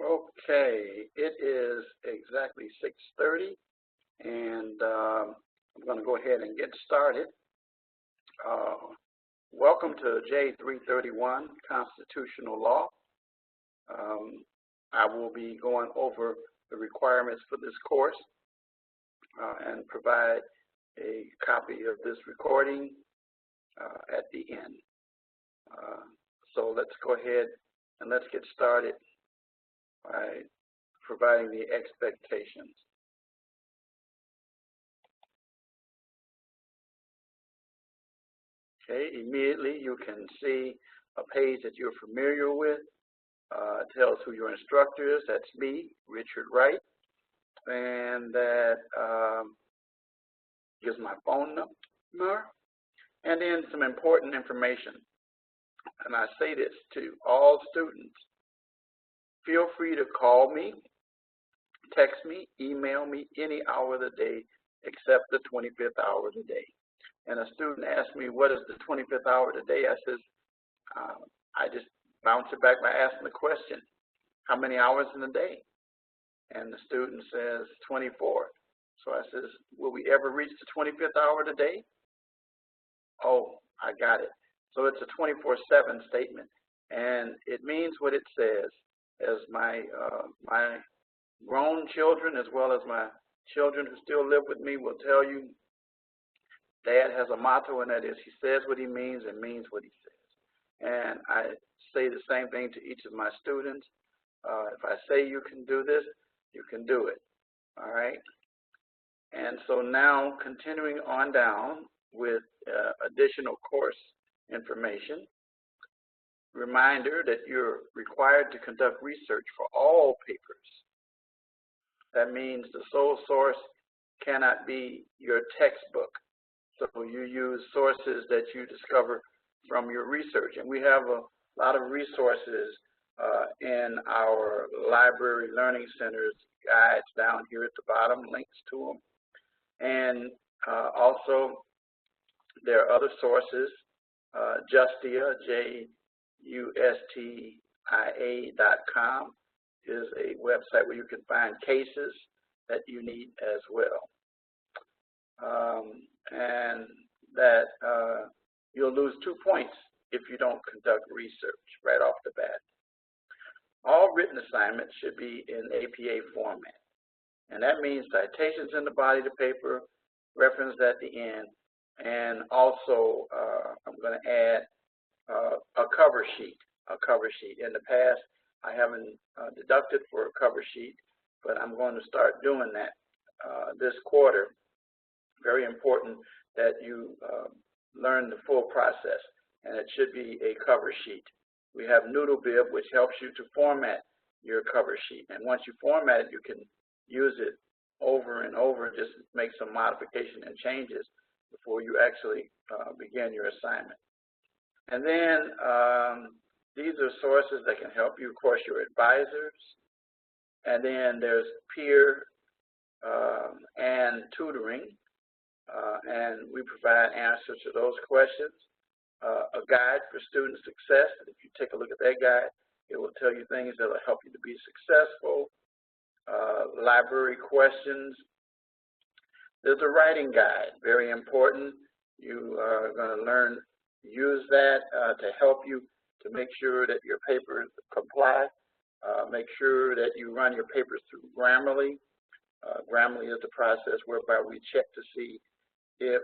Okay, it is exactly 6:30, and I'm going to go ahead and get started. Welcome to J331 Constitutional Law. I will be going over the requirements for this course and provide a copy of this recording at the end. So let's go ahead and let's get started by providing the expectations. Okay, immediately you can see a page that you're familiar with. It tells who your instructor is. That's me, Richard Wright, and that gives my phone number, and then some important information. And I say this to all students: feel free to call me, text me, email me any hour of the day except the 25th hour of the day. And a student asked me, what is the 25th hour of the day? I says, I just bounce it back by asking the question, how many hours in a day? And the student says 24. So I says, will we ever reach the 25th hour of the day? Oh, I got it. So it's a 24/7 statement, and it means what it says. As my grown children, as well as my children who still live with me, will tell you, Dad has a motto, and that is, he says what he means and means what he says. And I say the same thing to each of my students. If I say you can do this, you can do it. All right? And so now, continuing on down with additional course information. Reminder that you're required to conduct research for all papers. That means the sole source cannot be your textbook. So you use sources that you discover from your research. And we have a lot of resources in our library learning centers, guides down here at the bottom, links to them. And also there are other sources. Justia, justia.com is a website where you can find cases that you need as well. And that you'll lose 2 points if you don't conduct research right off the bat. All written assignments should be in APA format. And that means citations in the body of the paper, reference at the end, and also I'm going to add a cover sheet. In the past, I haven't deducted for a cover sheet, but I'm going to start doing that this quarter. Very important that you learn the full process, and it should be a cover sheet. We have NoodleBib, which helps you to format your cover sheet, and once you format it, you can use it over and over, just make some modification and changes before you actually begin your assignment. And then these are sources that can help you, of course, your advisors. And then there's peer and tutoring, and we provide answers to those questions. A guide for student success. If you take a look at that guide, it will tell you things that will help you to be successful. Library questions. There's a writing guide, very important. You are going to learn, use that to help you to make sure that your papers comply. Make sure that you run your papers through Grammarly. Grammarly is the process whereby we check to see if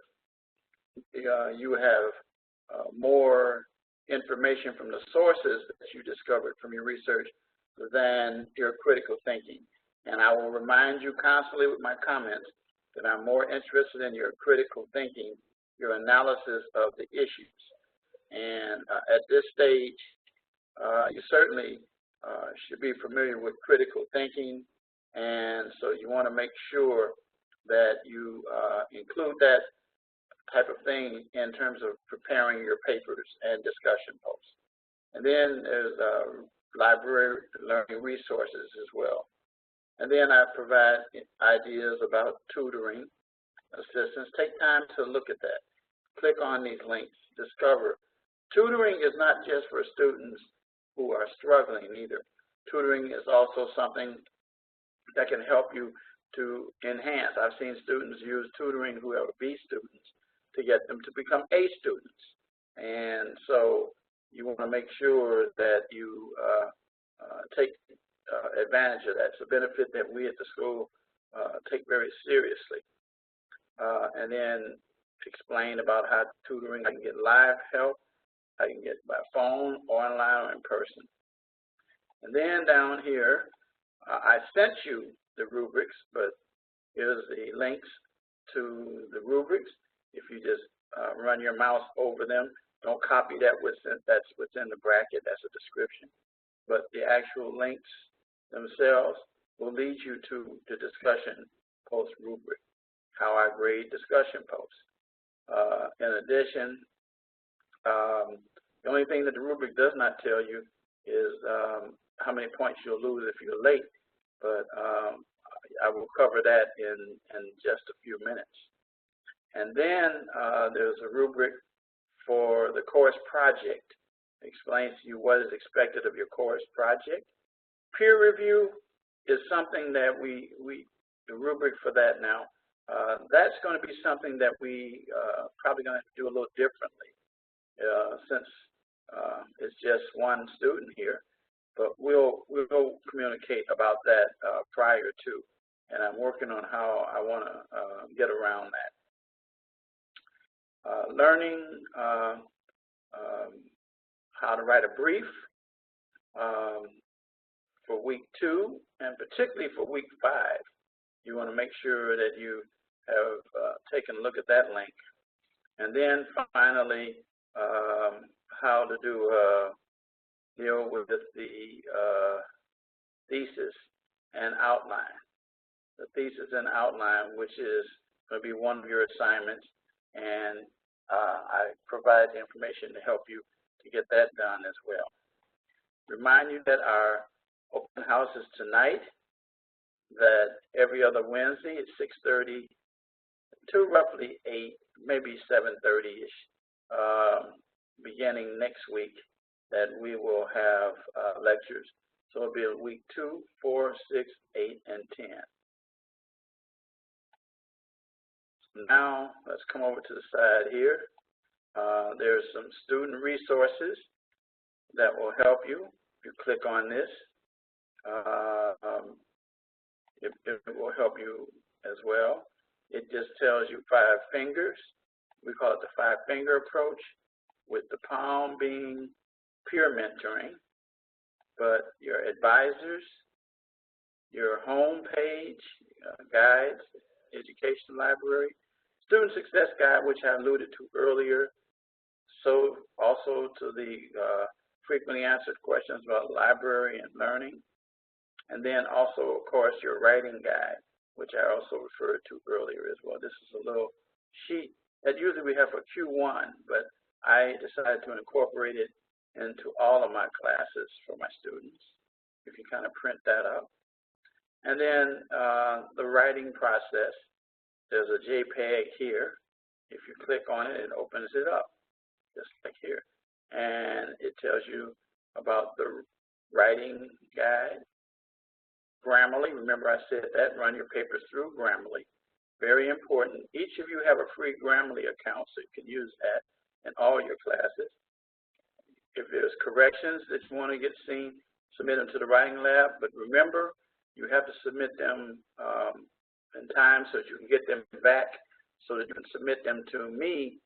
you have more information from the sources that you discovered from your research than your critical thinking. And I will remind you constantly with my comments that I'm more interested in your critical thinking, your analysis of the issues. And at this stage, you certainly should be familiar with critical thinking, and so you want to make sure that you include that type of thing in terms of preparing your papers and discussion posts. And then there's library learning resources as well. And then I provide ideas about tutoring assistance. Take time to look at that. Click on these links. Discover. Tutoring is not just for students who are struggling either. Tutoring is also something that can help you to enhance. I've seen students use tutoring who are B students to get them to become A students. And so you want to make sure that you take advantage of that. It's a benefit that we at the school take very seriously. And then explain about how tutoring, I can get live help, I can get by phone, online, or in person. And then down here, I sent you the rubrics, but here's the links to the rubrics. If you just run your mouse over them, don't copy that's within the bracket, that's a description. But the actual links themselves will lead you to the discussion post rubric, how I grade discussion posts. In addition, the only thing that the rubric does not tell you is how many points you'll lose if you're late, but I will cover that in just a few minutes. And then there's a rubric for the course project. It explains to you what is expected of your course project. Peer review is something that the rubric for that now, that's going to be something that we probably going to have to do a little differently since it's just one student here. But we'll communicate about that prior to, and I'm working on how I want to get around that. Learning how to write a brief for week 2, and particularly for week 5. You want to make sure that you have taken a look at that link. And then finally, how to deal with the thesis and outline. The thesis and outline, which is going to be one of your assignments, and I provide the information to help you to get that done as well. Remind you that our open house is tonight, that every other Wednesday at 6:30 to roughly 8, maybe 7:30-ish, beginning next week, that we will have lectures. So it'll be week 2, 4, 6, 8, and 10. Now, let's come over to the side here. There's some student resources that will help you. If you click on this, it will help you as well. It just tells you 5 fingers. We call it the 5-finger approach, with the palm being peer mentoring, but your advisors, your home page, guides, education library, student success guide, which I alluded to earlier, so also to the frequently answered questions about library and learning, and then also, of course, your writing guide, which I also referred to earlier as well. This is a little sheet that usually we have for Q1, but I decided to incorporate it into all of my classes for my students. You can kind of print that up. And then the writing process, there's a JPEG here. If you click on it, it opens it up, just like here. And it tells you about the writing guide. Grammarly, remember I said that, run your papers through Grammarly. Very important. Each of you have a free Grammarly account, so you can use that in all your classes. If there's corrections that you want to get seen, submit them to the writing lab. But remember, you have to submit them in time so that you can get them back, so that you can submit them to me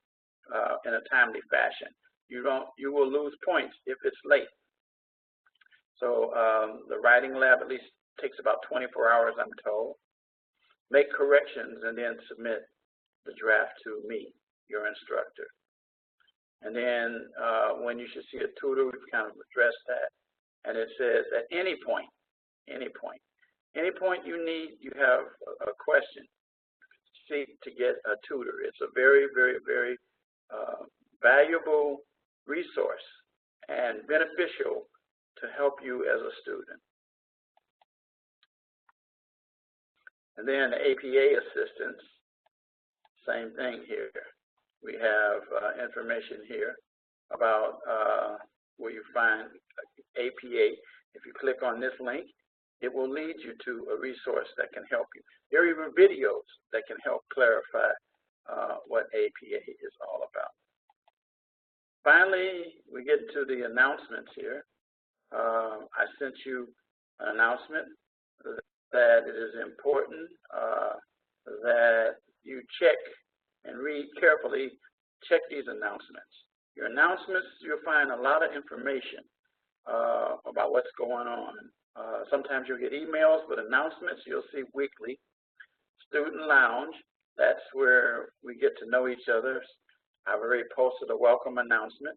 in a timely fashion. You will lose points if it's late. So the writing lab at least takes about 24 hours, I'm told. Make corrections and then submit the draft to me, your instructor. And then when you should see a tutor, we've kind of addressed that. And it says at any point you need, you have a question, seek to get a tutor. It's a very, very, very valuable resource and beneficial to help you as a student. And then the APA assistance, same thing here. We have information here about where you find APA. If you click on this link, it will lead you to a resource that can help you. There are even videos that can help clarify what APA is all about. Finally, we get to the announcements here. I sent you an announcement that it is important that you check and read carefully, check these announcements. Your announcements, you'll find a lot of information about what's going on. Sometimes you'll get emails, but announcements you'll see weekly. Student Lounge, that's where we get to know each other. I've already posted a welcome announcement.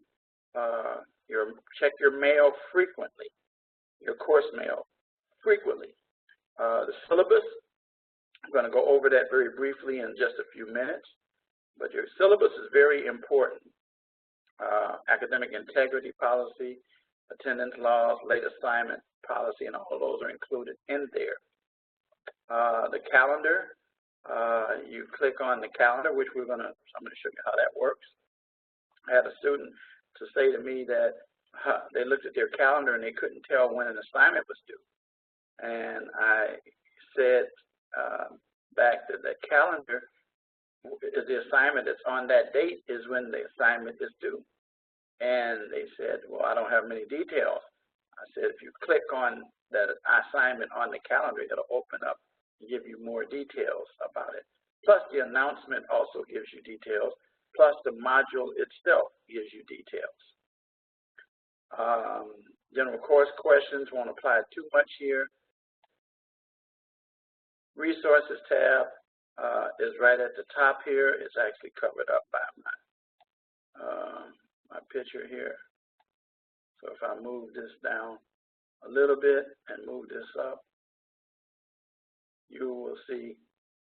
Check your mail frequently, your course mail frequently. The syllabus, I'm going to go over that very briefly in just a few minutes, but your syllabus is very important. Academic integrity policy, attendance laws, late assignment policy, and all of those are included in there. The calendar, you click on the calendar, which I'm going to show you how that works. I had a student to say to me that they looked at their calendar and they couldn't tell when an assignment was due. And I said back that the calendar is the assignment that's on that date is when the assignment is due. And they said, well, I don't have many details. I said, if you click on that assignment on the calendar, it'll open up and give you more details about it. Plus, the announcement also gives you details. Plus, the module itself gives you details. General course questions won't apply too much here. Resources tab is right at the top here. It's actually covered up by my picture here. So if I move this down a little bit and move this up, you will see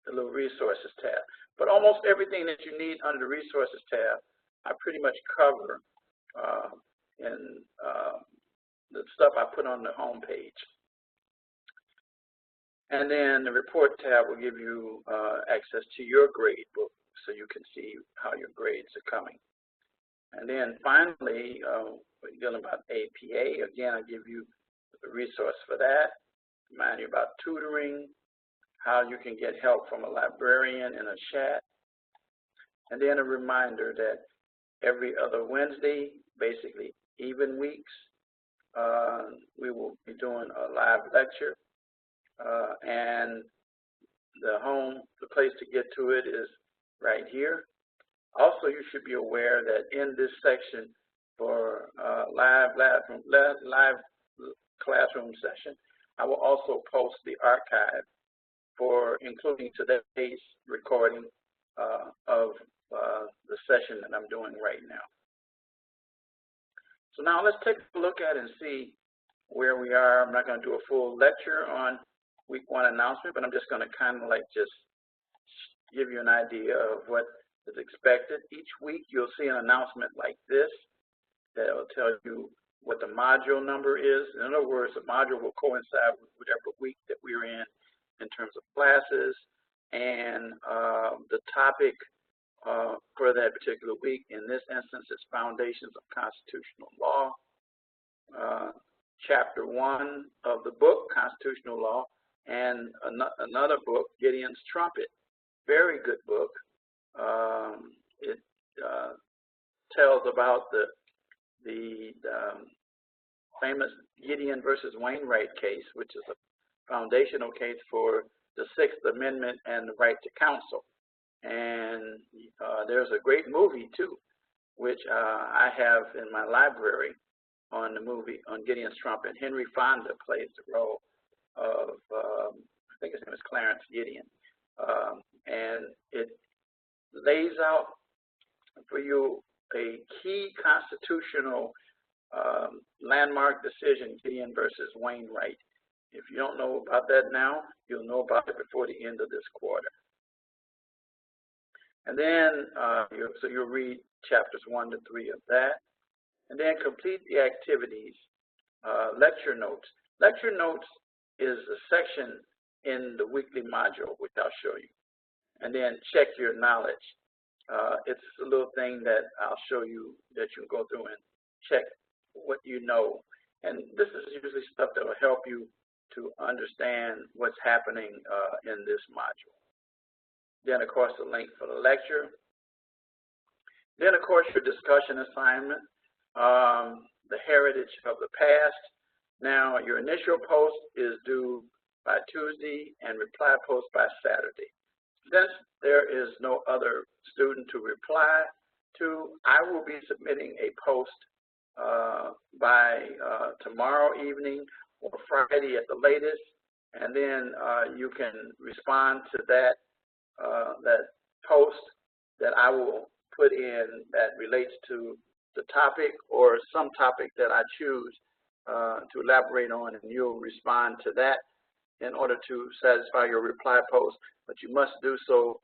the little resources tab. But almost everything that you need under the resources tab, I pretty much cover in the stuff I put on the home page. And then the report tab will give you access to your grade book so you can see how your grades are coming. And then finally, we're dealing about APA. Again, I give you the resource for that. Remind you about tutoring, how you can get help from a librarian in a chat. And then a reminder that every other Wednesday, basically even weeks, we will be doing a live lecture. And the place to get to it is right here. Also, you should be aware that in this section for live classroom session, I will also post the archive for including today's recording of the session that I'm doing right now. So now let's take a look at it and see where we are. I'm not going to do a full lecture on week 1 announcement, but I'm just going to kind of like just give you an idea of what is expected. Each week you'll see an announcement like this that will tell you what the module number is. In other words, the module will coincide with whatever week that we're in terms of classes, and the topic for that particular week. In this instance, is Foundations of Constitutional Law. Chapter 1 of the book, Constitutional Law, and another book, Gideon's Trumpet. Very good book. It tells about the famous Gideon versus Wainwright case, which is a foundational case for the 6th Amendment and the right to counsel. And there's a great movie, too, which I have in my library on the movie on Gideon's Trumpet. Henry Fonda plays the role of, I think his name is Clarence Gideon. And it lays out for you a key constitutional landmark decision, Gideon versus Wainwright. If you don't know about that now, you'll know about it before the end of this quarter. And then, so you'll read chapters 1 to 3 of that. And then complete the activities. Lecture notes. Lecture notes is a section in the weekly module, which I'll show you. And then check your knowledge. It's a little thing that I'll show you that you can go through and check what you know. And this is usually stuff that will help you to understand what's happening in this module. Then, of course, the link for the lecture. Then, of course, your discussion assignment, the heritage of the past. Now, your initial post is due by Tuesday and reply post by Saturday. Since there is no other student to reply to, I will be submitting a post by tomorrow evening or Friday at the latest, and then you can respond to that post that I will put in that relates to the topic or some topic that I choose to elaborate on, and you'll respond to that in order to satisfy your reply post, but you must do so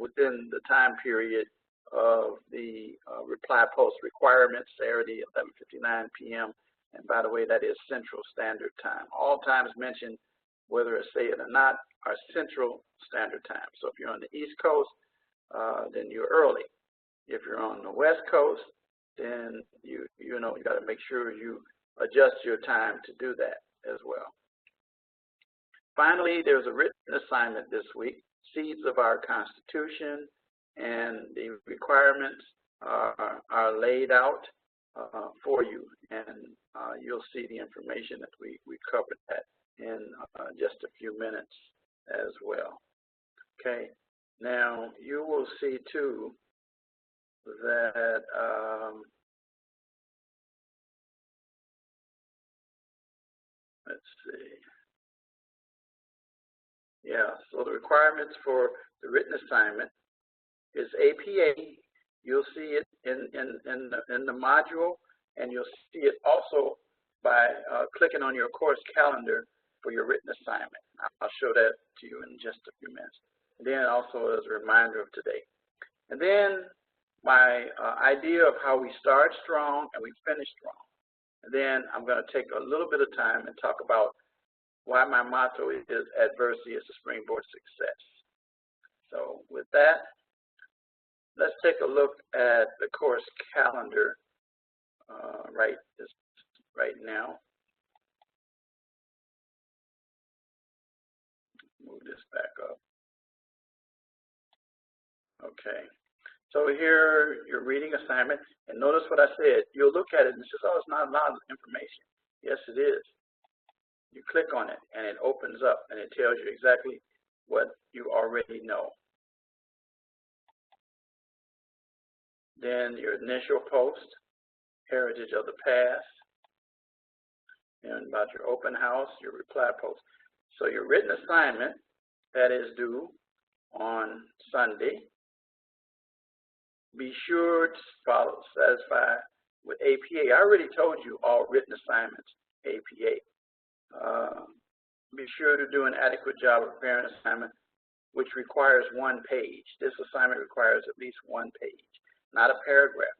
within the time period of the reply post requirements, Saturday, 11:59 p.m. And by the way, that is Central Standard Time. All times mentioned, whether I say it or not, are Central Standard Time. So if you're on the East Coast, then you're early. If you're on the West Coast, then you got to make sure you adjust your time to do that as well. Finally, there's a written assignment this week, Seeds of Our Constitution, and the requirements are laid out for you, and you'll see the information that we covered that in just a few minutes as well. Okay, now you will see too that let's see. Yeah, so the requirements for the written assignment is APA. You'll see it in the module, and you'll see it also by clicking on your course calendar for your written assignment. I'll show that to you in just a few minutes. And then also as a reminder of today. And then my idea of how we start strong and we finish strong. And then I'm going to take a little bit of time and talk about why my motto is adversity is a springboard to success. So with that, let's take a look at the course calendar right now. Move this back up. Okay. So here, your reading assignment, and notice what I said. You'll look at it and say, oh, it's not a lot of information. Yes, it is. You click on it, and it opens up, and it tells you exactly what you already know. Then your initial post, heritage of the past, and about your open house, your reply post. So your written assignment, that is due on Sunday. Be sure to satisfy with APA. I already told you all written assignments, APA. Be sure to do an adequate job of preparing an assignment which requires one page. This assignment requires at least one page, not a paragraph.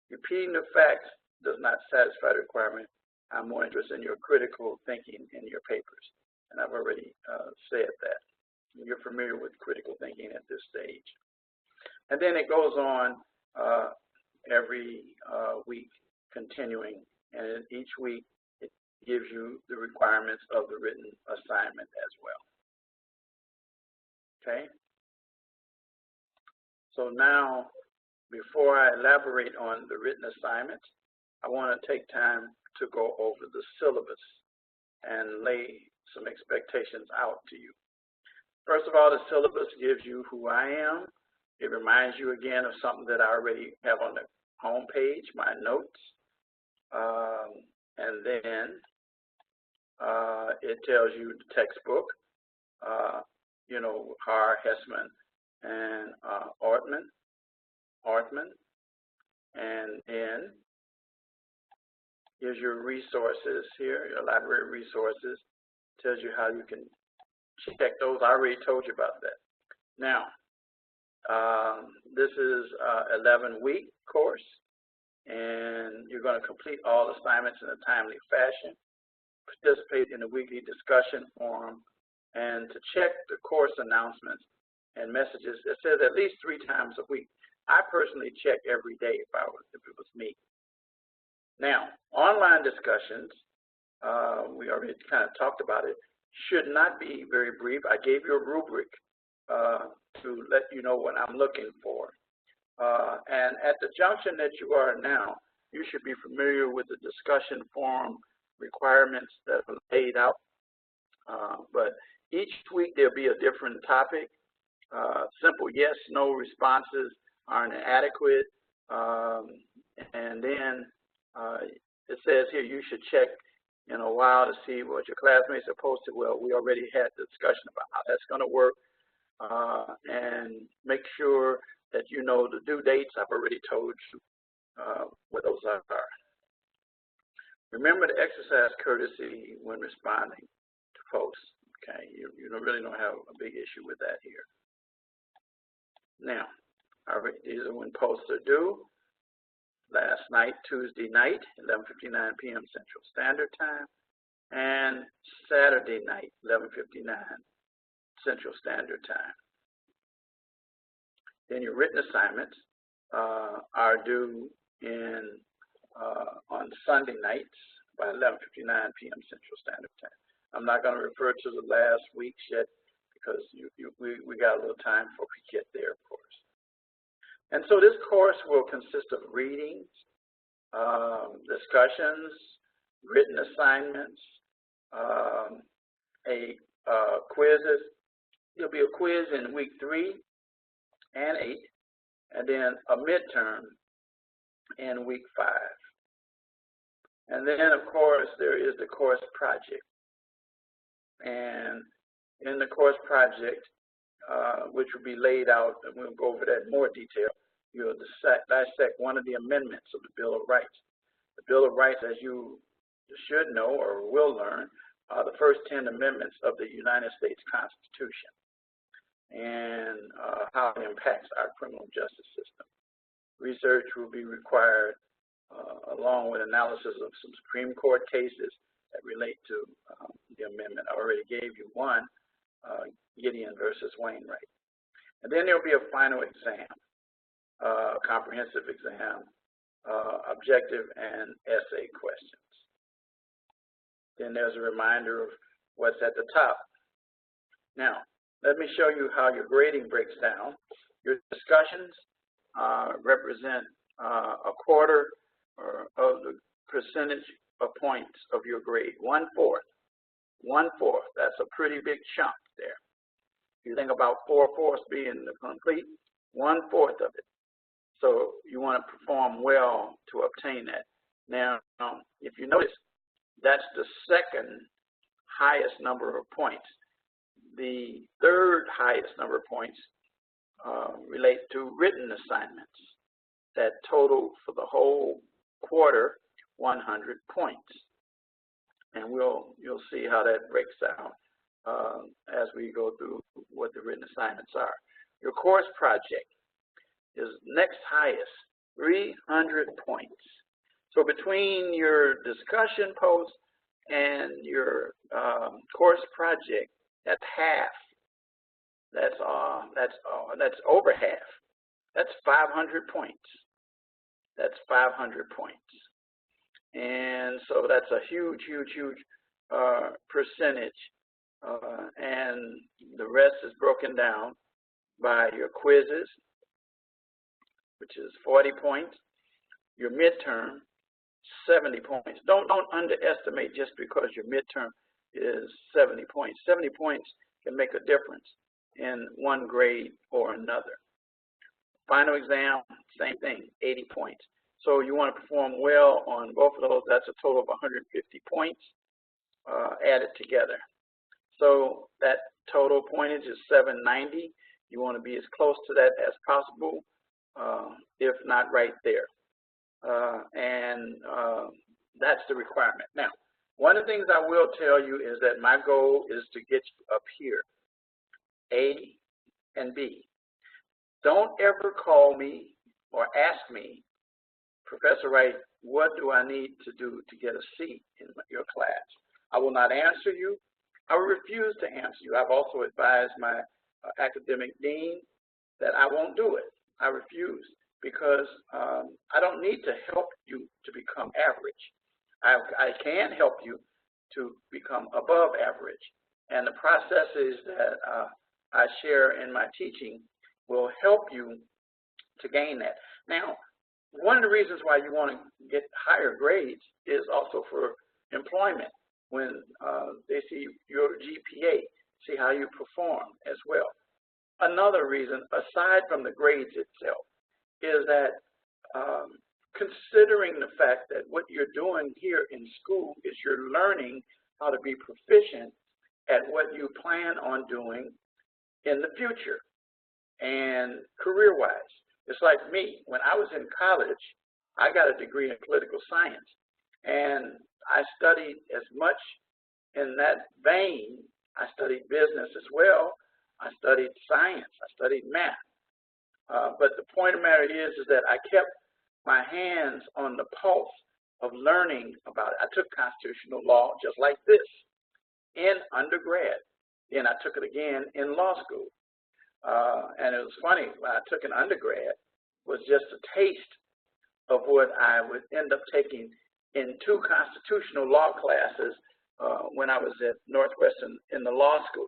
Repeating the facts does not satisfy the requirement. I'm more interested in your critical thinking in your papers. And I've already said that. You're familiar with critical thinking at this stage. And then it goes on every week, continuing. And each week, it gives you the requirements of the written assignment as well. Okay? So now, before I elaborate on the written assignments, I want to take time to go over the syllabus and lay some expectations out to you. First of all, the syllabus gives you who I am. It reminds you again of something that I already have on the home page, my notes. And then it tells you the textbook, Har, Hessman, and Ortman. And then here's your resources here, your library resources. Tells you how you can check those. I already told you about that. Now, this is an 11-week course, and you're going to complete all assignments in a timely fashion, participate in the weekly discussion forum, and to check the course announcements and messages. It says at least 3 times a week. I personally check every day if it was me. Now, online discussions we already kind of talked about it, should not be very brief. I gave you a rubric to let you know what I'm looking for. And at the junction that you are now, you should be familiar with the discussion forum requirements that are laid out. But each week there'll be a different topic. Simple yes, no responses are inadequate. And then it says here you should check in a while to see what your classmates are posted. Well, we already had the discussion about how that's going to work. And make sure that you know the due dates. I've already told you what those are. Remember to exercise courtesy when responding to posts. Okay, you really don't have a big issue with that here. Now, these are when posts are due. Last night, Tuesday night, 11:59 p.m. Central Standard Time, and Saturday night, 11:59 Central Standard Time. Then your written assignments are due on Sunday nights by 11:59 p.m. Central Standard Time. I'm not going to refer to the last weeks yet because we got a little time before we get there, of course. And so this course will consist of readings, discussions, written assignments, quizzes. There'll be a quiz in week 3 and 8, and then a midterm in week 5. And then, of course, there is the course project. And in the course project, which will be laid out, and we'll go over that in more detail, you'll dissect one of the amendments of the Bill of Rights. The Bill of Rights, as you should know or will learn, are the first 10 amendments of the United States Constitution and how it impacts our criminal justice system. Research will be required along with analysis of some Supreme Court cases that relate to the amendment. I already gave you one, Gideon versus Wainwright. And then there'll be a final exam, comprehensive exam, objective and essay questions. Then there's a reminder of what's at the top. Now, let me show you how your grading breaks down. Your discussions represent a quarter of the percentage of points of your grade, 1/4. 1/4, that's a pretty big chunk there. If you think about 4/4 being the complete, 1/4 of it. So you want to perform well to obtain that. Now, if you notice, that's the second highest number of points. The third highest number of points relate to written assignments that total for the whole quarter 100 points. And you'll see how that breaks down as we go through what the written assignments are. Your course project is next highest, 300 points. So between your discussion post and your course project, that's half. That's over half. That's 500 points. That's 500 points. And so that's a huge, huge, huge percentage. And the rest is broken down by your quizzes, which is 40 points. Your midterm, 70 points. Don't underestimate just because your midterm is 70 points. 70 points can make a difference in one grade or another. Final exam, same thing, 80 points. So you want to perform well on both of those. That's a total of 150 points added together. So that total pointage is 790. You want to be as close to that as possible, if not right there. That's the requirement. Now, one of the things I will tell you is that my goal is to get you up here, A and B. Don't ever call me or ask me, Professor Wright, what do I need to do to get a seat in your class? I will not answer you. I will refuse to answer you. I've also advised my academic dean that I won't do it. I refuse because I don't need to help you to become average. I can help you to become above average. And the processes that I share in my teaching will help you to gain that. Now, one of the reasons why you want to get higher grades is also for employment. When they see your GPA, see how you perform as well. Another reason, aside from the grades itself, is that considering the fact that what you're doing here in school is you're learning how to be proficient at what you plan on doing in the future and career-wise. It's like me. When I was in college, I got a degree in political science, and I studied as much in that vein. I studied business as well. I studied science. I studied math. But the point of the matter is that I kept my hands on the pulse of learning about it. I took constitutional law just like this in undergrad. Then I took it again in law school. And it was funny, when I took an undergrad, was just a taste of what I would end up taking in 2 constitutional law classes when I was at Northwestern in the law school.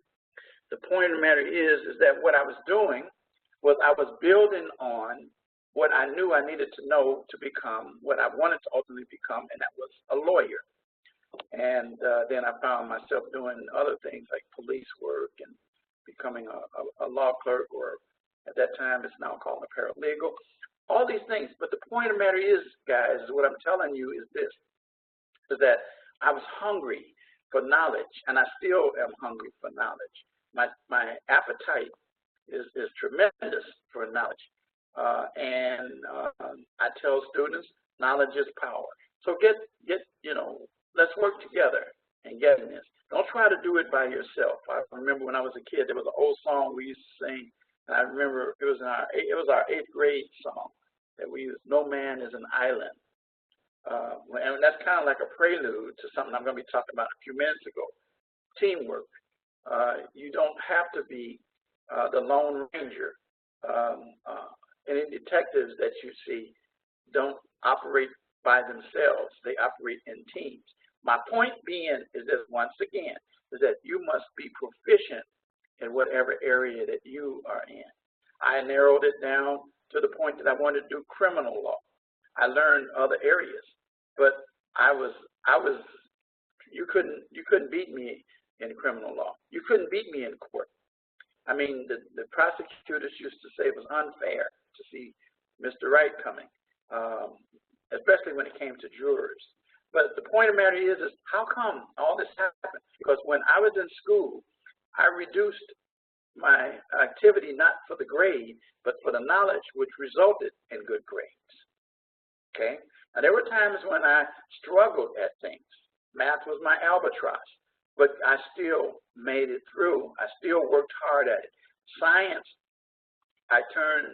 The point of the matter is that what I was doing was I was building on what I knew I needed to know to become what I wanted to ultimately become, and that was a lawyer. And then I found myself doing other things like police work and becoming a law clerk, or at that time it's now called a paralegal, all these things. But the point of the matter is, guys, what I'm telling you is this, is that I was hungry for knowledge, and I still am hungry for knowledge. My appetite is tremendous for knowledge. I tell students, knowledge is power. So let's work together and get in this. Don't try to do it by yourself. I remember when I was a kid, there was an old song we used to sing, and I remember it was our 8th grade song that we used, "No Man is an Island." And that's kind of like a prelude to something I'm going to be talking about a few minutes ago, teamwork. You don't have to be the Lone Ranger. Any detectives that you see don't operate by themselves. They operate in teams. My point being is this, once again, is that you must be proficient in whatever area that you are in. I narrowed it down to the point that I wanted to do criminal law. I learned other areas, but you couldn't beat me in criminal law. You couldn't beat me in court. I mean, the prosecutors used to say it was unfair to see Mr. Wright coming, especially when it came to jurors. But the point of the matter is how come all this happened? Because when I was in school, I reduced my activity not for the grade, but for the knowledge, which resulted in good grades. Okay? Now, there were times when I struggled at things. Math was my albatross, but I still made it through. I still worked hard at it. Science, I turned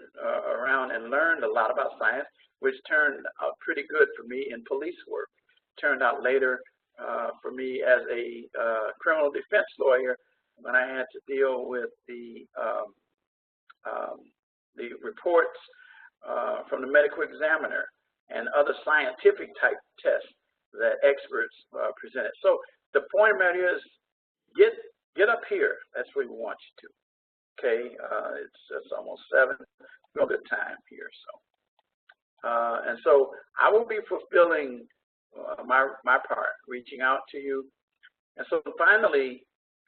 around and learned a lot about science, which turned out pretty good for me in police work. Turned out later for me as a criminal defense lawyer when I had to deal with the reports from the medical examiner and other scientific type tests that experts presented. So the point of the matter is, get up here. That's where we want you to. Okay, it's almost 7. We're a good time here. So and so I will be fulfilling my part, reaching out to you. And so finally,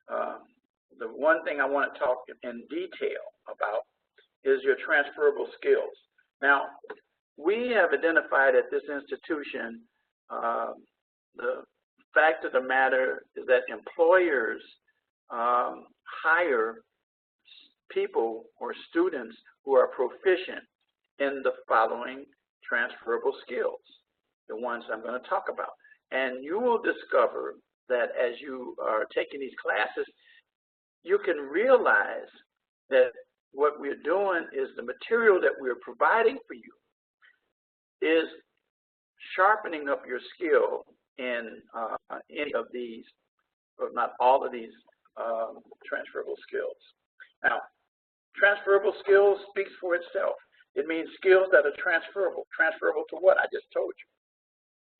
the one thing I want to talk in detail about is your transferable skills. Now, we have identified at this institution the fact of the matter is that employers hire people or students who are proficient in the following transferable skills, the ones I'm going to talk about. And you will discover that as you are taking these classes, you can realize that what we're doing is the material that we're providing for you is sharpening up your skill in any of these, or not all of these, transferable skills. Now, transferable skills speaks for itself. It means skills that are transferable. Transferable to what? I just told you.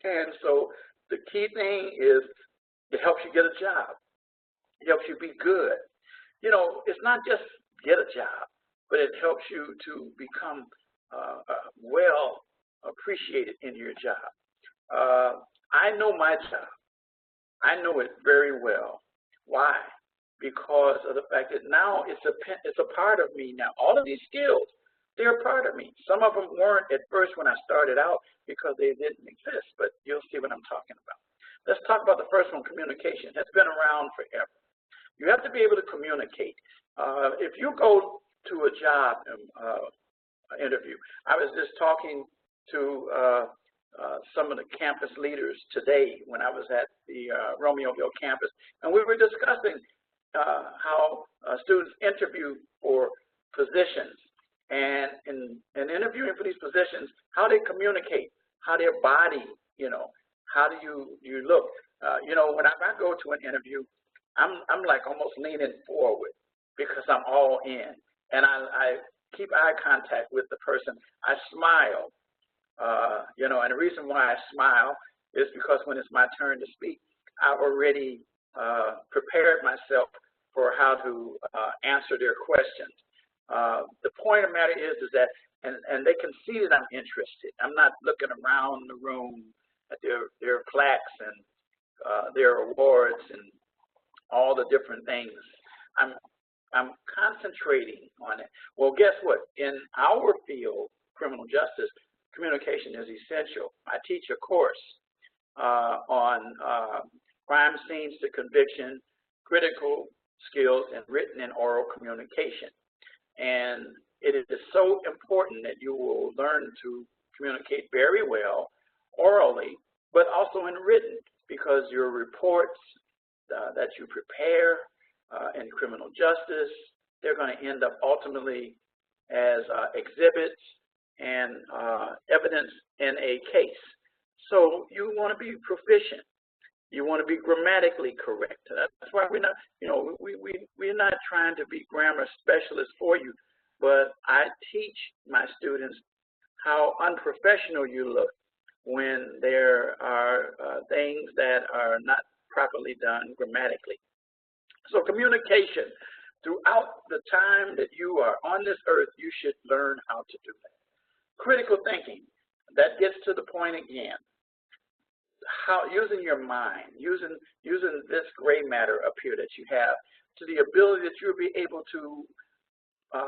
And so the key thing is It helps you get a job. It helps you be good. You know, it's not just get a job, but it helps you to become well appreciated in your job. I know my job. I know it very well. Why? Because of the fact that now it's a part of me now. All of these skills, they're a part of me. Some of them weren't at first when I started out because they didn't exist, but you'll see what I'm talking about. Let's talk about the first one, communication. It's been around forever. You have to be able to communicate. If you go to a job interview, I was just talking to some of the campus leaders today when I was at the Romeo Hill campus, and we were discussing how students interview for positions, and in interviewing for these positions, how they communicate, how their body, you know, how do you look. You know, when I go to an interview, I'm like almost leaning forward because I'm all in, and I keep eye contact with the person. I smile, you know, and the reason why I smile is because when it's my turn to speak, I've already prepared myself for how to answer their questions. The point of the matter is that, and they can see that I'm interested. I'm not looking around the room at their plaques and their awards and all the different things. I'm concentrating on it. Well, guess what? In our field, criminal justice, communication is essential. I teach a course on crime scenes to conviction, critical skills in written and oral communication. And it is so important that you will learn to communicate very well orally, but also in written, because your reports that you prepare in criminal justice, they're going to end up ultimately as exhibits and evidence in a case. So you want to be proficient. You want to be grammatically correct. That's why we're not, you know, we're not trying to be grammar specialists for you, but I teach my students how unprofessional you look when there are things that are not properly done grammatically. So communication, throughout the time that you are on this earth, you should learn how to do that. Critical thinking, that gets to the point again. How using your mind, using this gray matter up here that you have, to the ability that you'll be able to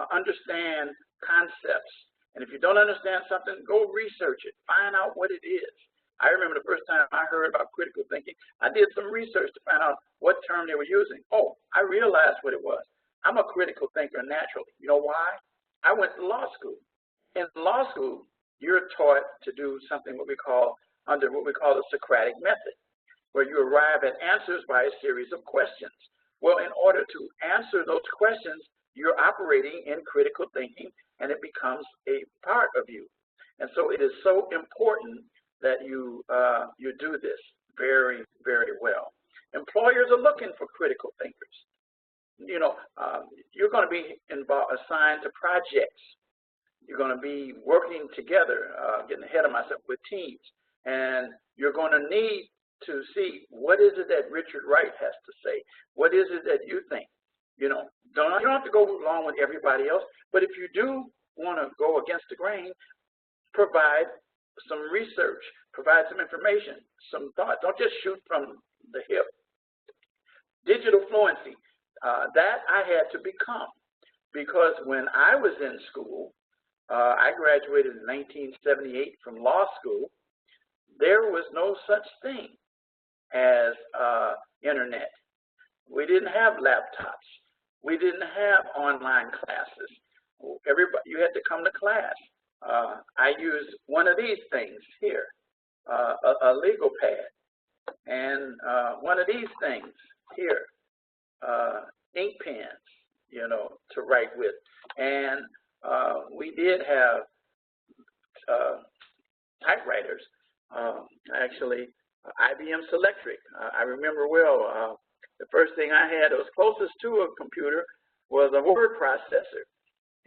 understand concepts. And if you don't understand something, go research it, find out what it is. I remember the first time I heard about critical thinking, I did some research to find out what term they were using. Oh, I realized what it was. I'm a critical thinker naturally. You know why? I went to law school. In law school, you're taught to do something under what we call the Socratic method, where you arrive at answers by a series of questions. Well, in order to answer those questions, you're operating in critical thinking, and it becomes a part of you. And so it is so important that you do this very, very well. Employers are looking for critical thinkers. You know, you're going to be assigned to projects. You're going to be working together, getting ahead of myself, with teams. And you're going to need to see what is it that Richard Wright has to say. What is it that you think? You know, you don't have to go along with everybody else, but if you do want to go against the grain, provide some research, provide some information, some thought. Don't just shoot from the hip. Digital fluency, that I had to become, because when I was in school, I graduated in 1978 from law school. There was no such thing as internet. We didn't have laptops. We didn't have online classes. You had to come to class. I used one of these things here, a legal pad, and one of these things here, ink pens, you know, to write with. And we did have typewriters. Actually, IBM Selectric. I remember well, the first thing I had that was closest to a computer was a word processor,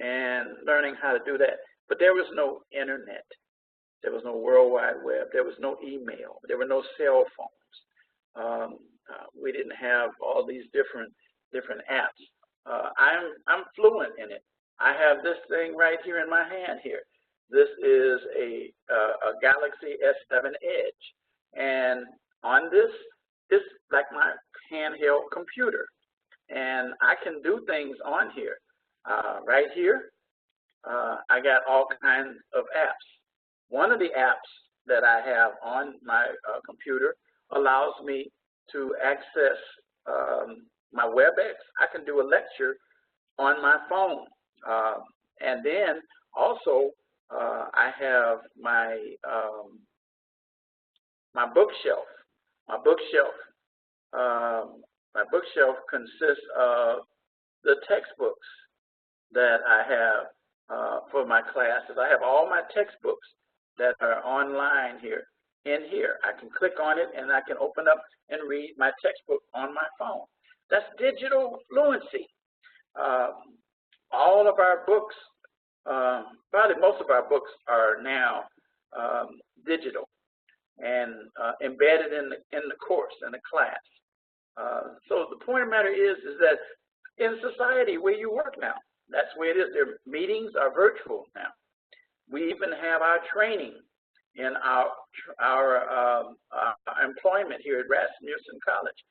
and learning how to do that. But there was no internet. There was no World Wide Web. There was no email. There were no cell phones. We didn't have all these different apps. I'm fluent in it. I have this thing right here in my hand here. This is a Galaxy S7 Edge, and on this, it's like my handheld computer, and I can do things on here. Right here, I got all kinds of apps. One of the apps that I have on my computer allows me to access my WebEx. I can do a lecture on my phone. And then also, I have my my bookshelf. My bookshelf consists of the textbooks that I have for my classes. I have all my textbooks that are online here. In here, I can click on it and I can open up and read my textbook on my phone. That's digital fluency. All of our books, probably most of our books are now digital and embedded in the course, in the class. So the point of the matter is that in society where you work now, that's where it is. Their meetings are virtual now. We even have our training in our employment here at Rasmussen College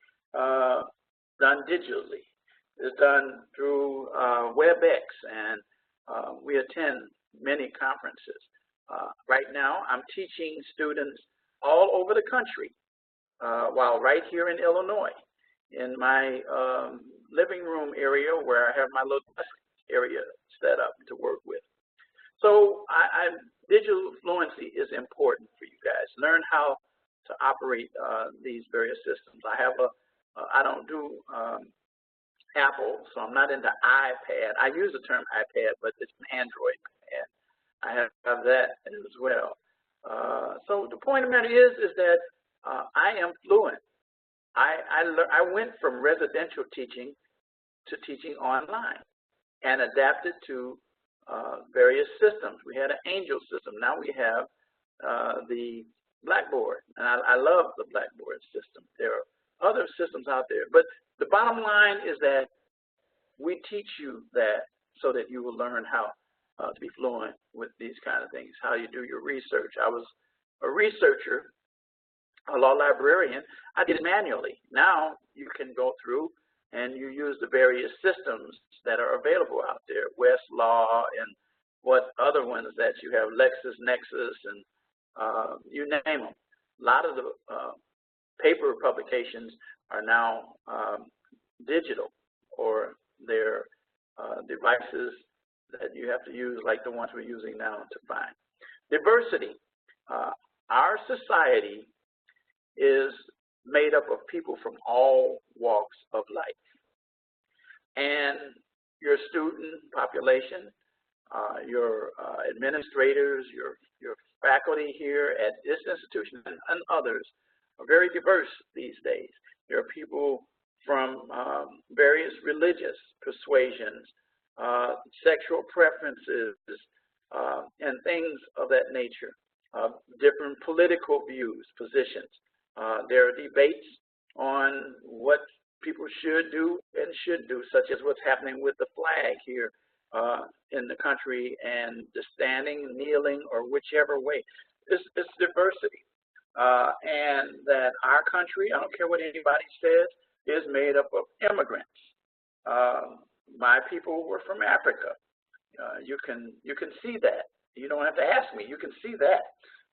done digitally. It's done through WebEx, and we attend many conferences. Right now, I'm teaching students all over the country, while right here in Illinois, in my living room area where I have my little desk area set up to work with. So digital fluency is important for you guys. Learn how to operate these various systems. I don't do Apple, so I'm not into iPad. I use the term iPad, but it's an Android pad. I have that as well. So the point of the matter is that I am fluent. I went from residential teaching to teaching online and adapted to various systems. We had an Angel system. Now we have the Blackboard, and I love the Blackboard system. There are other systems out there, but the bottom line is that we teach you that so that you will learn how to be fluent with these kind of things, how you do your research. I was a researcher, a law librarian. I did it manually. Now you can go through and you use the various systems that are available out there, Westlaw and what other ones that you have, LexisNexis, and you name them. A lot of the paper publications are now digital, or they're devices that you have to use like the ones we're using now to find. Diversity. Our society is made up of people from all walks of life. And your student population, your administrators, your faculty here at this institution and others are very diverse these days. There are people from various religious persuasions, sexual preferences, and things of that nature, different political views, positions. There are debates on what people should do and shouldn't do, such as what's happening with the flag here in the country and the standing, kneeling, or whichever way. It's diversity. And that our country, I don't care what anybody says, is made up of immigrants. My people were from Africa. You can see that. You don't have to ask me. You can see that.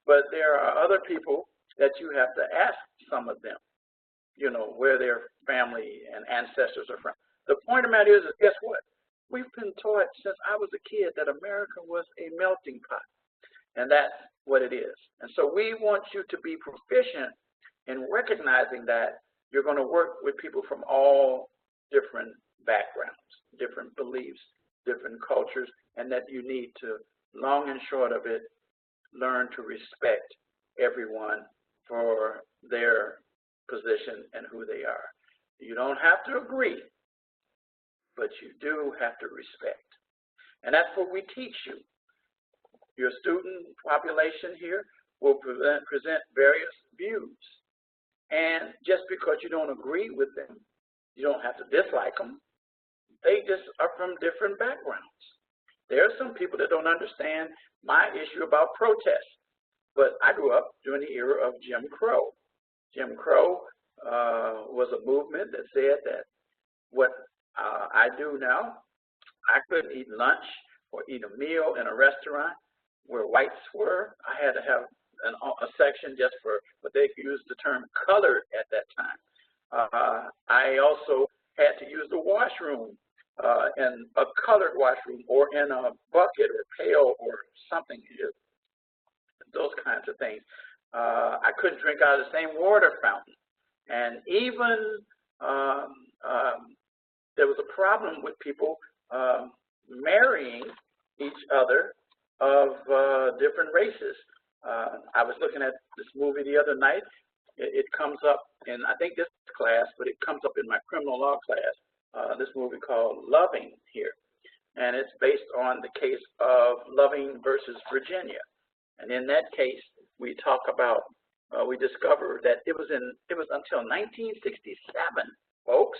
But there are other people that you have to ask some of them, you know, where their family and ancestors are from. The point of the matter is guess what? We've been taught since I was a kid that America was a melting pot. And that's what it is. And so we want you to be proficient in recognizing that you're going to work with people from all different backgrounds, different beliefs, different cultures, and that you need to, long and short of it, learn to respect everyone for their position and who they are. You don't have to agree, but you do have to respect. And that's what we teach you. Your student population here will present various views. And just because you don't agree with them, you don't have to dislike them. They just are from different backgrounds. There are some people that don't understand my issue about protest. But I grew up during the era of Jim Crow. Jim Crow was a movement that said that what I do now, I couldn't eat lunch or eat a meal in a restaurant where whites were. I had to have a section just for what they used the term colored at that time. I also had to use the washroom in a colored washroom or in a bucket or pail or something, those kinds of things. I couldn't drink out of the same water fountain. And even there was a problem with people marrying each other of different races. I was looking at this movie the other night. It comes up in, I think this class, but it comes up in my criminal law class, this movie called Loving here. And it's based on the case of Loving versus Virginia. And in that case, we talk about, we discovered that it was until 1967, folks.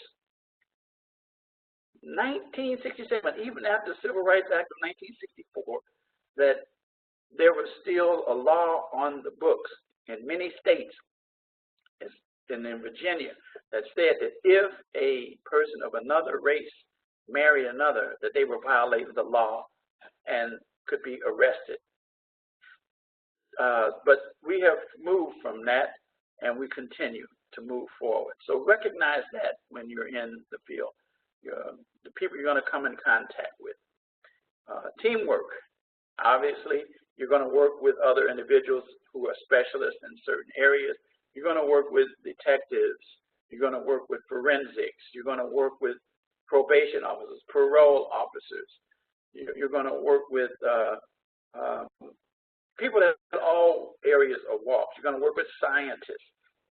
1967, even after the Civil Rights Act of 1964, that there was still a law on the books in many states, and in Virginia, that said that if a person of another race married another, that they were violating the law and could be arrested. But we have moved from that, and we continue to move forward. So recognize that when you're in the field, the people you're going to come in contact with. Teamwork. Obviously, you're going to work with other individuals who are specialists in certain areas. You're going to work with detectives. You're going to work with forensics. You're going to work with probation officers, parole officers. You're going to work with people that have all areas of walks. You're going to work with scientists,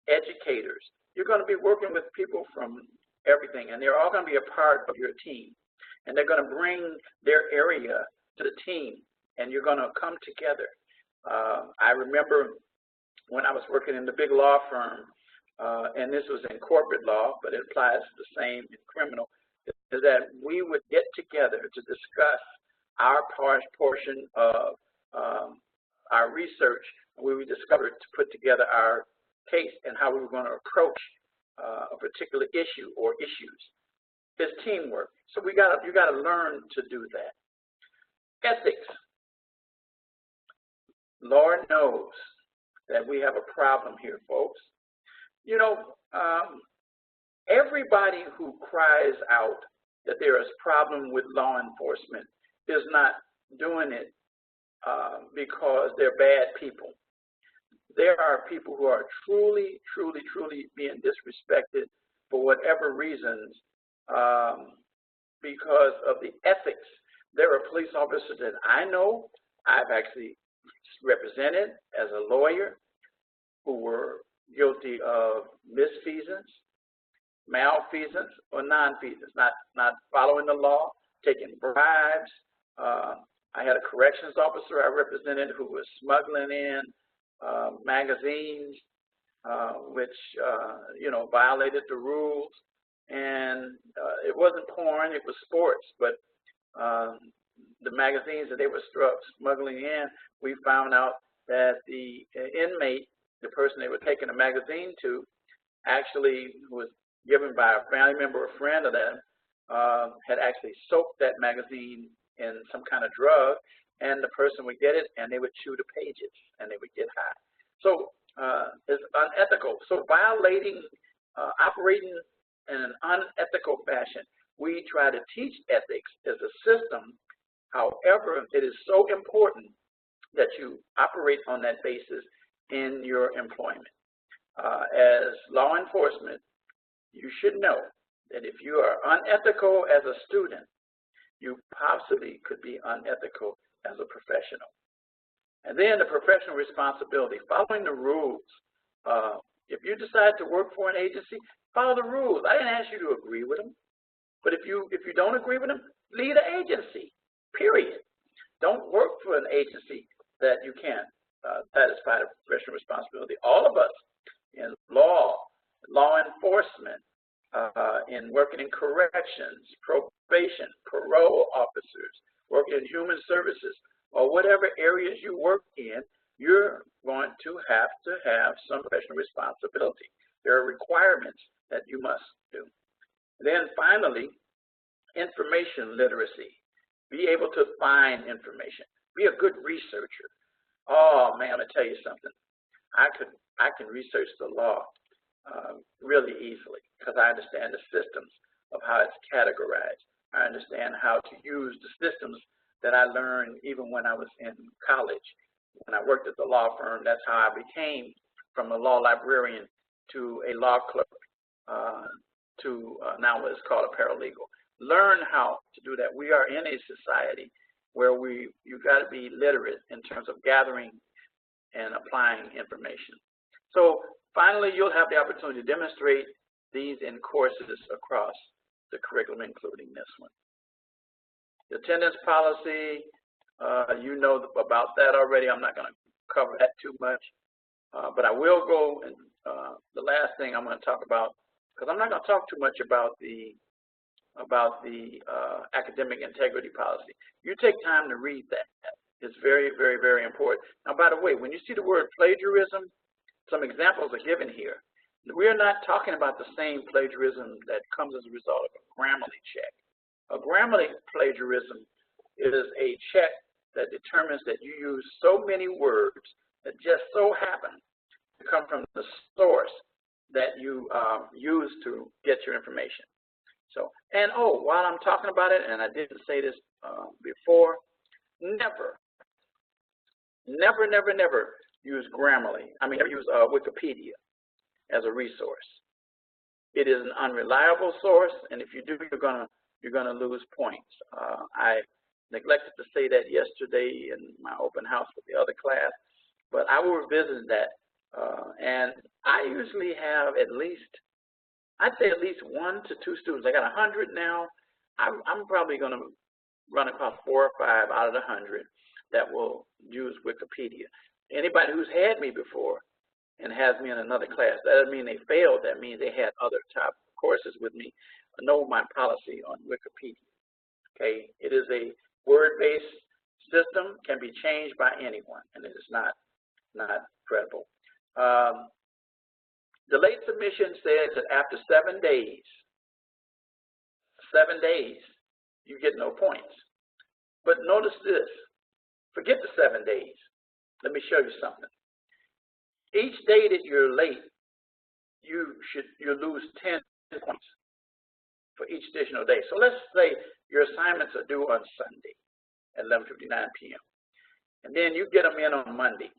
educators. You're going to be working with people from everything, and they're all going to be a part of your team. And they're going to bring their area to the team, and you're going to come together. I remember when I was working in the big law firm, and this was in corporate law, but it applies the same in criminal, is that we would get together to discuss our portion of our research. We would discover to put together our case and how we were going to approach a particular issue or issues. It's teamwork. So you got to learn to do that. Ethics. Lord knows that we have a problem here, folks. You know, everybody who cries out that there is a problem with law enforcement is not doing it because they're bad people. There are people who are truly, truly, truly being disrespected for whatever reasons because of the ethics. There are police officers that I know, I've actually represented as a lawyer, who were guilty of misfeasance, malfeasance, or nonfeasance, not following the law, taking bribes. I had a corrections officer I represented who was smuggling in magazines, which violated the rules, and it wasn't porn, it was sports, but the magazines that they were smuggling in, we found out that the inmate, the person they were taking a magazine to, actually was given by a family member or friend of them, had actually soaked that magazine in some kind of drug, and the person would get it and they would chew the pages and they would get high. So it's unethical. So violating, operating in an unethical fashion, we try to teach ethics as a system. However, it is so important that you operate on that basis in your employment. As law enforcement, you should know that if you are unethical as a student, you possibly could be unethical as a professional. And then the professional responsibility, following the rules. If you decide to work for an agency, follow the rules. I didn't ask you to agree with them, but if you don't agree with them, leave the agency, period. Don't work for an agency that you can't satisfy the professional responsibility. All of us in law, law enforcement, in working in corrections, probation, parole officers, working in human services, or whatever areas you work in, you're going to have some professional responsibility. There are requirements that you must do. Then finally, information literacy. Be able to find information. Be a good researcher. Oh man, I'm gonna tell you something. I can research the law really easily because I understand the systems of how it's categorized. I understand how to use the systems that I learned even when I was in college. When I worked at the law firm, that's how I became from a law librarian to a law clerk to now what is called a paralegal. Learn how to do that. We are in a society where you got to be literate in terms of gathering and applying information. So finally, you'll have the opportunity to demonstrate these in courses across the curriculum, including this one. The attendance policy, you know about that already. I'm not going to cover that too much, but I will go, and the last thing I'm going to talk about, because I'm not going to talk too much about the academic integrity policy. You take time to read that. It's very, very, very important. Now, by the way, when you see the word plagiarism, some examples are given here. We're not talking about the same plagiarism that comes as a result of a Grammarly check. A Grammarly plagiarism is a check that determines that you use so many words that just so happen to come from the source that you use to get your information. So, and oh, while I'm talking about it, and I didn't say this before, never use Grammarly. Never use Wikipedia as a resource. It is an unreliable source, and if you do, you're gonna lose points. I neglected to say that yesterday in my open house with the other class, but I will revisit that. And I usually have I'd say at least 1 to 2 students. I got 100 now. I'm probably going to run across 4 or 5 out of the 100 that will use Wikipedia. Anybody who's had me before and has me in another class, that doesn't mean they failed. That means they had other top courses with me. Know my policy on Wikipedia. Okay, it is a word-based system, can be changed by anyone, and it is not credible. The late submission says that after 7 days, you get no points. But notice this, forget the 7 days. Let me show you something. Each day that you're late, you lose 10 points for each additional day. So let's say your assignments are due on Sunday at 11:59 p.m. And then you get them in on Monday.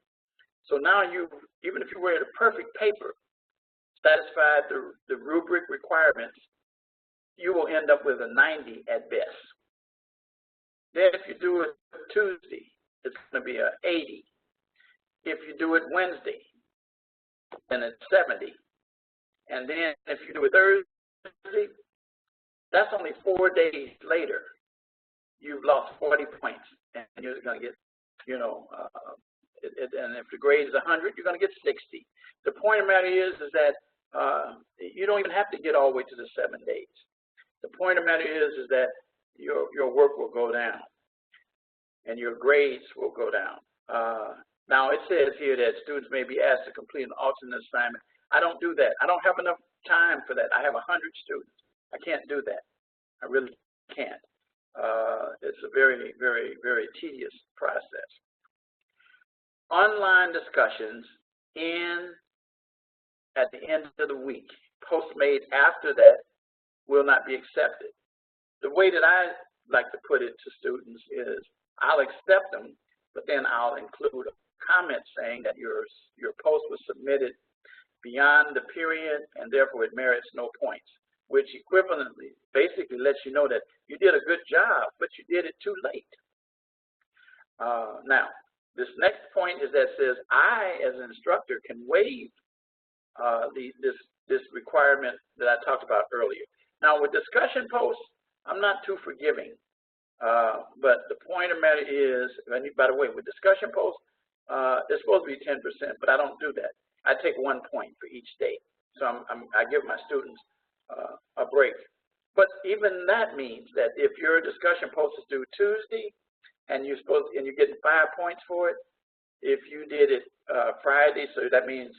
So now even if you were at a perfect paper, satisfied the rubric requirements, you will end up with a 90 at best. Then if you do it Tuesday, it's going to be an 80. If you do it Wednesday, then it's 70. And then if you do it Thursday, that's only 4 days later. You've lost 40 points, and you're going to get, and if the grade is 100, you're going to get 60. The point of the matter is that you don't even have to get all the way to the 7 days. The point of the matter is that your work will go down and your grades will go down. Now it says here that students may be asked to complete an alternate assignment. I don't do that. I don't have enough time for that. I have 100 students. I can't do that. I really can't. It's a very, very, very tedious process. Online discussions at the end of the week. Posts made after that will not be accepted. The way that I like to put it to students is I'll accept them, but then I'll include a comment saying that your post was submitted beyond the period and therefore it merits no points, which equivalently basically lets you know that you did a good job, but you did it too late. Now, this next point is that says I, as an instructor, can waive this requirement that I talked about earlier. Now, with discussion posts, I'm not too forgiving, but the point of the matter is, and by the way, with discussion posts, it's supposed to be 10%, but I don't do that. I take 1 point for each day. So I give my students a break. But even that means that if your discussion post is due Tuesday and you're getting 5 points for it, if you did it Friday, so that means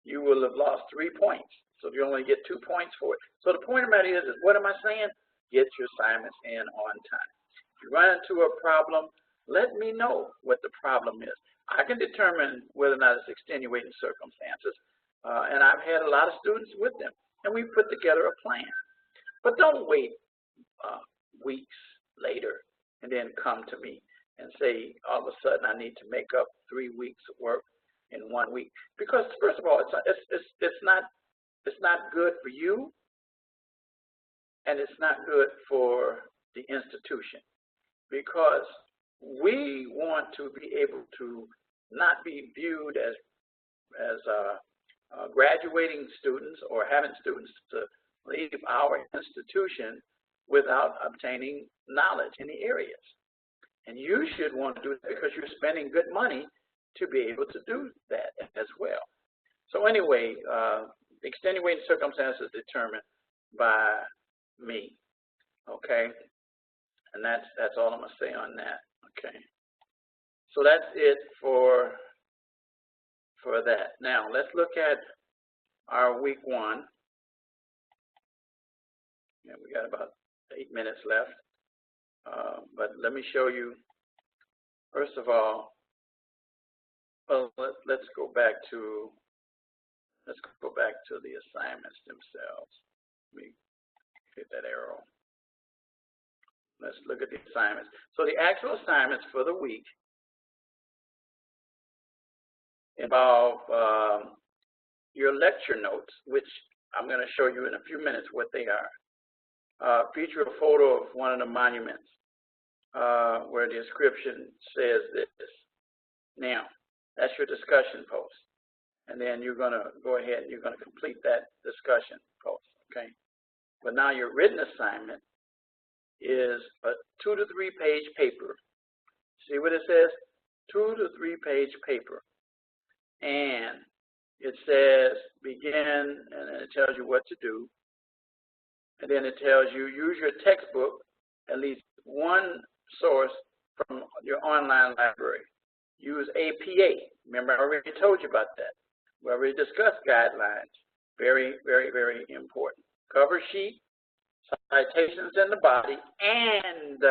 you will have lost 3 points. So you only get 2 points for it. So the point of that is what am I saying? Get your assignments in on time. If you run into a problem, let me know what the problem is. I can determine whether or not it's extenuating circumstances. And I've had a lot of students with them, and we put together a plan. But don't wait weeks later and then come to me and say, all of a sudden, I need to make up 3 weeks of work in 1 week. Because first of all, it's not good for you, and it's not good for the institution. Because we want to be able to not be viewed as graduating students or having students to leave our institution without obtaining knowledge in the areas. And you should want to do that because you're spending good money to be able to do that as well. So anyway, extenuating circumstances determined by me, okay? And that's all I'm going to say on that, okay? So that's it for that. Now, let's look at our week 1. Yeah, we got about 8 minutes left. But let me show you, first of all, well, let's go back to the assignments themselves. Let me hit that arrow. Let's look at the assignments. So the actual assignments for the week involve your lecture notes, which I'm going to show you in a few minutes what they are. Feature a photo of one of the monuments where the inscription says this. Now, that's your discussion post. And then you're going to go ahead and you're going to complete that discussion post, okay? But now your written assignment is a 2 to 3 page paper. See what it says? 2 to 3 page paper. And it says begin, and then it tells you what to do. And then it tells you use your textbook, at least one source from your online library. Use APA. Remember, I already told you about that. We already discussed guidelines. Very, very, very important. Cover sheet, citations in the body, and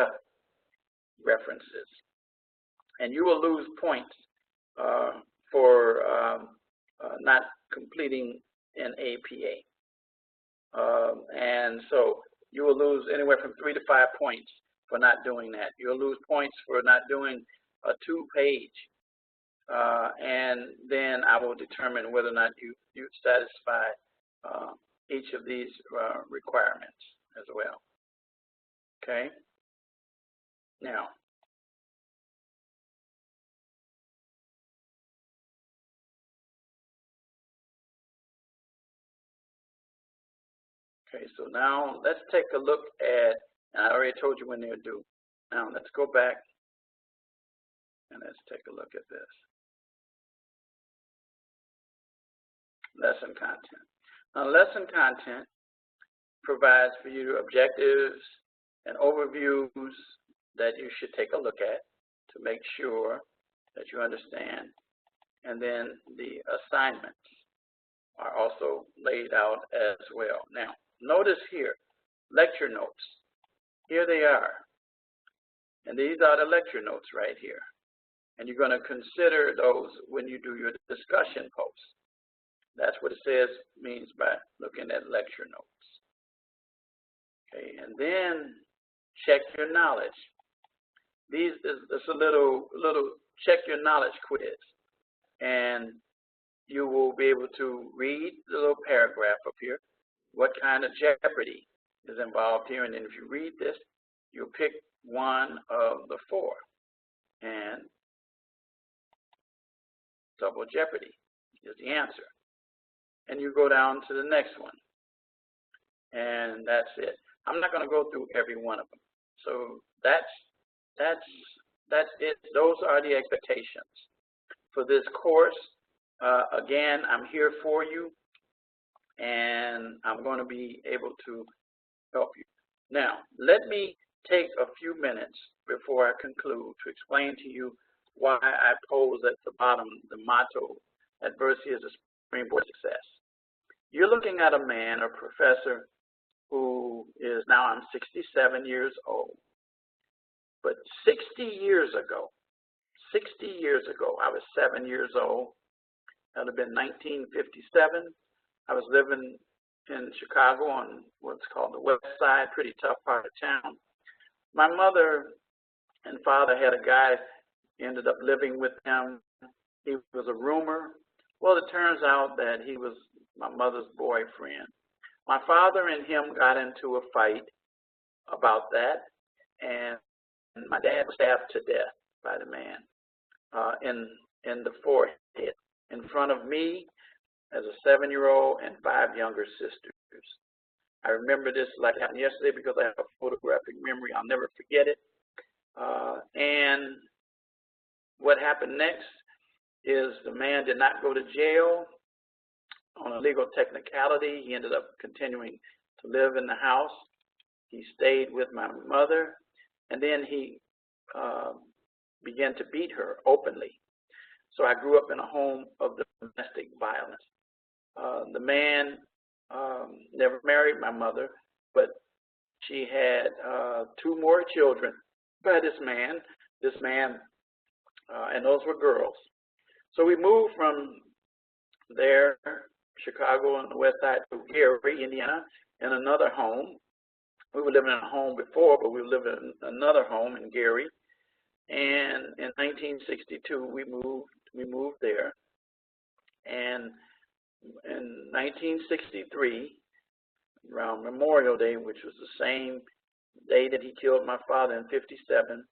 references. And you will lose points for not completing an APA. And so you will lose anywhere from 3 to 5 points for not doing that. You'll lose points for not doing a 2-page. And then I will determine whether or not you satisfy each of these requirements as well. Okay? Now, okay, so now let's take a look at, and I already told you when they're due. Now let's go back and let's take a look at this. Lesson content. Now, lesson content provides for you objectives and overviews that you should take a look at to make sure that you understand. And then the assignments are also laid out as well. Now, notice here, lecture notes. Here they are. And these are the lecture notes right here. And you're going to consider those when you do your discussion post. That's what it says means by looking at lecture notes. Okay, and then check your knowledge. This is a little check your knowledge quiz. And you will be able to read the little paragraph up here. What kind of jeopardy is involved here? And then if you read this, you'll pick one of the 4. And double jeopardy is the answer. And you go down to the next one. And that's it. I'm not going to go through every one of them. So that's it. Those are the expectations for this course. Again, I'm here for you. and I'm going to be able to help you. Now, let me take a few minutes before I conclude to explain to you why I pose at the bottom the motto, adversity is a springboard to success. You're looking at a man, a professor, who is now, I'm 67 years old. But 60 years ago, I was 7 years old. That would have been 1957. I was living in Chicago on what's called the West Side, pretty tough part of town. My mother and father had a guy, ended up living with him. He was a roomer. Well, it turns out that he was my mother's boyfriend. My father and him got into a fight about that, and my dad was stabbed to death by the man in the forehead in front of me as a 7-year-old and 5 younger sisters. I remember this like it happened yesterday because I have a photographic memory. I'll never forget it. And what happened next is the man did not go to jail on a legal technicality. He ended up continuing to live in the house. He stayed with my mother, and then he began to beat her openly. So I grew up in a home of domestic violence. The man never married my mother, but she had 2 more children by this man, and those were girls. So we moved from there, Chicago on the west side, to Gary, Indiana, in another home. We were living in a home before, but we were living in another home in Gary. And in 1962, we moved there. And in 1963, around Memorial Day, which was the same day that he killed my father in 57,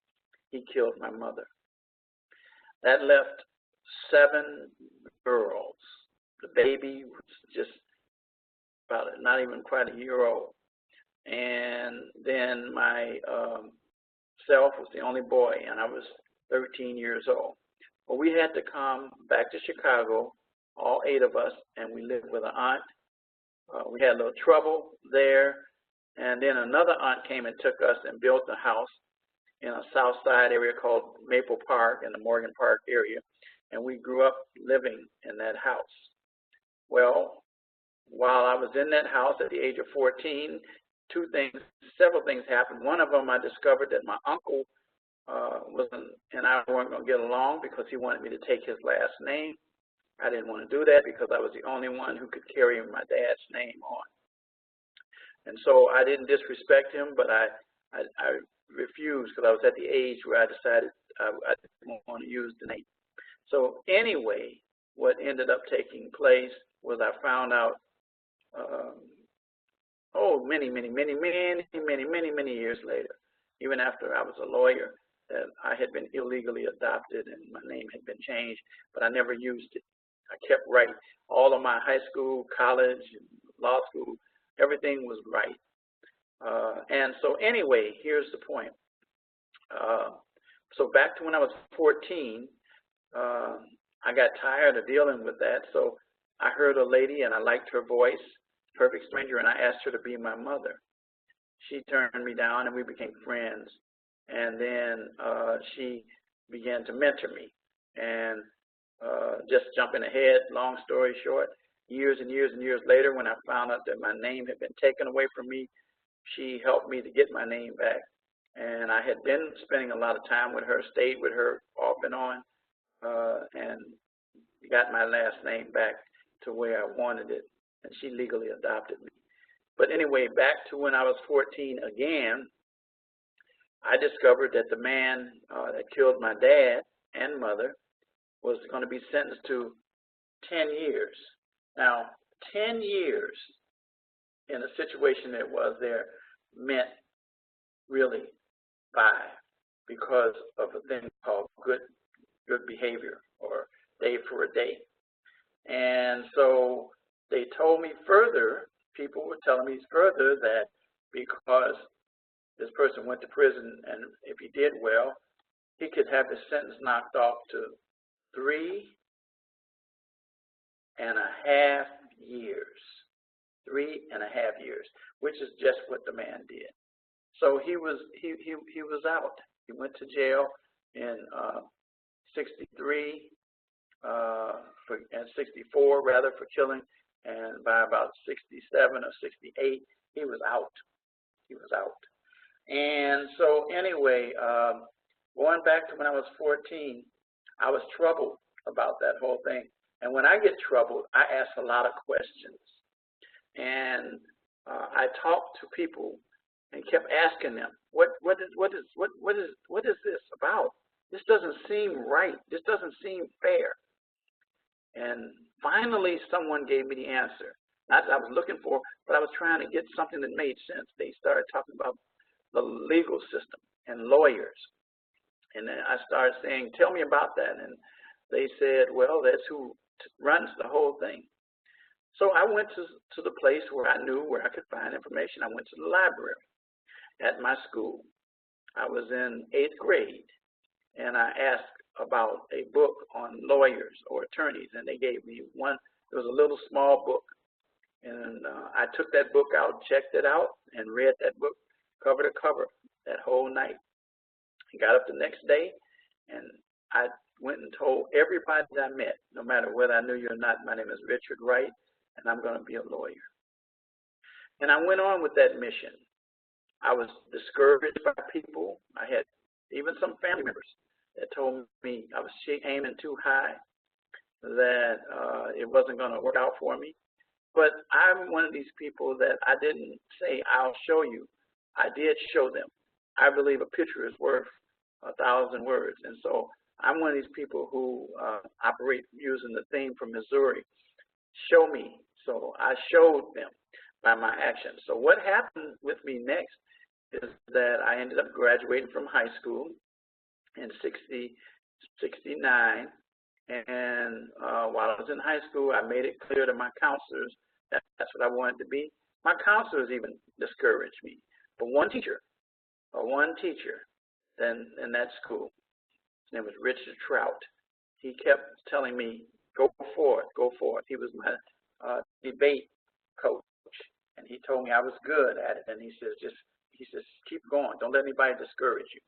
he killed my mother. That left 7 girls. The baby was just about not even quite a year old. And then my self was the only boy, and I was 13 years old. Well, we had to come back to Chicago, all 8 of us, and we lived with an aunt. We had a little trouble there, and then another aunt came and took us and built a house in a south side area called Maple Park, in the Morgan Park area, and we grew up living in that house. Well, while I was in that house at the age of 14, several things happened. One of them, I discovered that my uncle and I weren't going to get along because he wanted me to take his last name. I didn't want to do that because I was the only one who could carry my dad's name on. And so I didn't disrespect him, but I refused because I was at the age where I decided I didn't want to use the name. So anyway, what ended up taking place was I found out many years later, even after I was a lawyer, that I had been illegally adopted and my name had been changed, but I never used it. I kept Wright. All of my high school, college, law school, everything was Wright. And so anyway, here's the point. So back to when I was 14, I got tired of dealing with that, so I heard a lady and I liked her voice, perfect stranger, and I asked her to be my mother. She turned me down and we became friends. And then she began to mentor me. And just jumping ahead, long story short, years and years and years later, when I found out that my name had been taken away from me, she helped me to get my name back. And I had been spending a lot of time with her, stayed with her off and on, and got my last name back to where I wanted it. And she legally adopted me. But anyway, back to when I was 14 again, I discovered that the man that killed my dad and mother was going to be sentenced to 10 years. Now, 10 years in a situation that was there meant really 5 because of a thing called good behavior, or day for a day. And so they told me further, people were telling me further, that because this person went to prison, and if he did well, he could have his sentence knocked off to 3.5 years. 3.5 years, which is just what the man did. So he was out. He went to jail in 63 and 64 rather for killing, and by about 67 or 68 he was out. He was out. And so anyway, going back to when I was 14, I was troubled about that whole thing. And when I get troubled, I ask a lot of questions. And I talked to people and kept asking them, what is this about? This doesn't seem right. This doesn't seem fair. And finally, someone gave me the answer. Not that I was looking for, but I was trying to get something that made sense. They started talking about the legal system and lawyers. And then I started saying, tell me about that. And they said, well, that's who runs the whole thing. So I went to the place where I knew where I could find information. I went to the library at my school. I was in 8th grade, and I asked about a book on lawyers or attorneys, and they gave me one. It was a little small book, and I took that book out, checked it out, and read that book cover to cover that whole night. I got up the next day, and I went and told everybody that I met, no matter whether I knew you or not, my name is Richard Wright, and I'm going to be a lawyer. And I went on with that mission. I was discouraged by people. I had even some family members that told me I was aiming too high, that it wasn't going to work out for me. But I'm one of these people that I didn't say, I'll show you. I did show them. I believe a picture is worth 1,000 words. And so I'm one of these people who operate using the theme from Missouri, show me. So I showed them by my actions. So what happened with me next is that I ended up graduating from high school in 69. And while I was in high school, I made it clear to my counselors that that's what I wanted to be. My counselors even discouraged me. But one teacher then in that school, his name was Richard Trout, he kept telling me, go forward, go forward. He was my debate coach, and he told me I was good at it. And he says, keep going. Don't let anybody discourage you.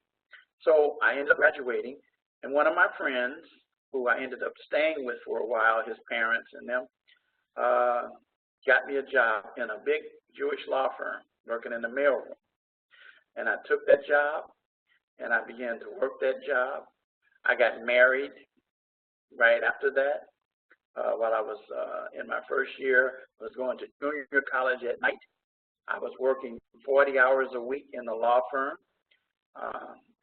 So I ended up graduating, and one of my friends, who I ended up staying with for a while, his parents and them, got me a job in a big Jewish law firm, working in the mailroom. And I took that job, and I began to work that job. I got married right after that. While I was in my first year, I was going to junior college at night. I was working 40 hours a week in the law firm.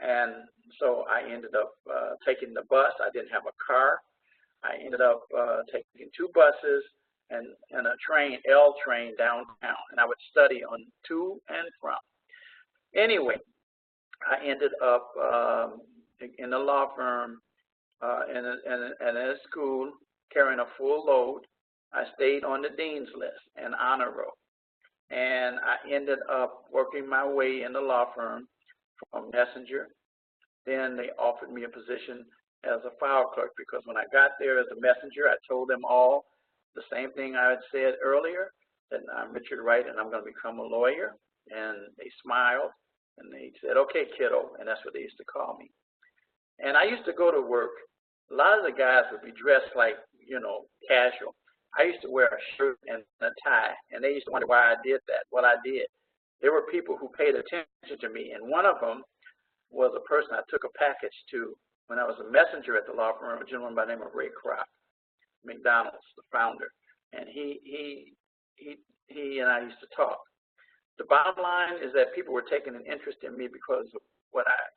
And so I ended up taking the bus. I didn't have a car. I ended up taking 2 buses and a train, L train downtown. And I would study on to and from. Anyway, I ended up in the law firm and in a school carrying a full load. I stayed on the dean's list and honor roll. And I ended up working my way in the law firm from messenger. Then they offered me a position as a file clerk, because when I got there as a messenger, I told them all the same thing I had said earlier, that I'm Richard Wright and I'm going to become a lawyer. And they smiled and they said, okay, kiddo, and that's what they used to call me. And I used to go to work. A lot of the guys would be dressed like, casual. I used to wear a shirt and a tie, and they used to wonder why I did that. Well, I did. There were people who paid attention to me, and one of them was a person I took a package to when I was a messenger at the law firm, a gentleman by the name of Ray McDonald's, the founder. And he and I used to talk. The bottom line is that people were taking an interest in me because of what I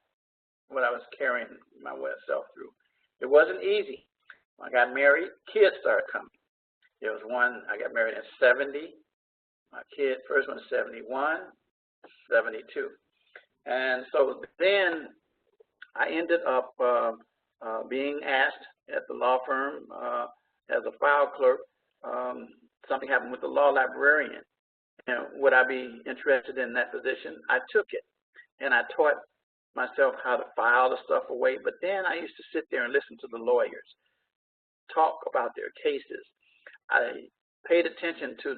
was carrying myself through. It wasn't easy. When I got married, kids started coming. There was one, I got married in 70. My first one is 71, 72. And so then I ended up being asked at the law firm as a file clerk. Something happened with the law librarian. And would I be interested in that position? I took it, and I taught myself how to file the stuff away. But then I used to sit there and listen to the lawyers talk about their cases. I paid attention to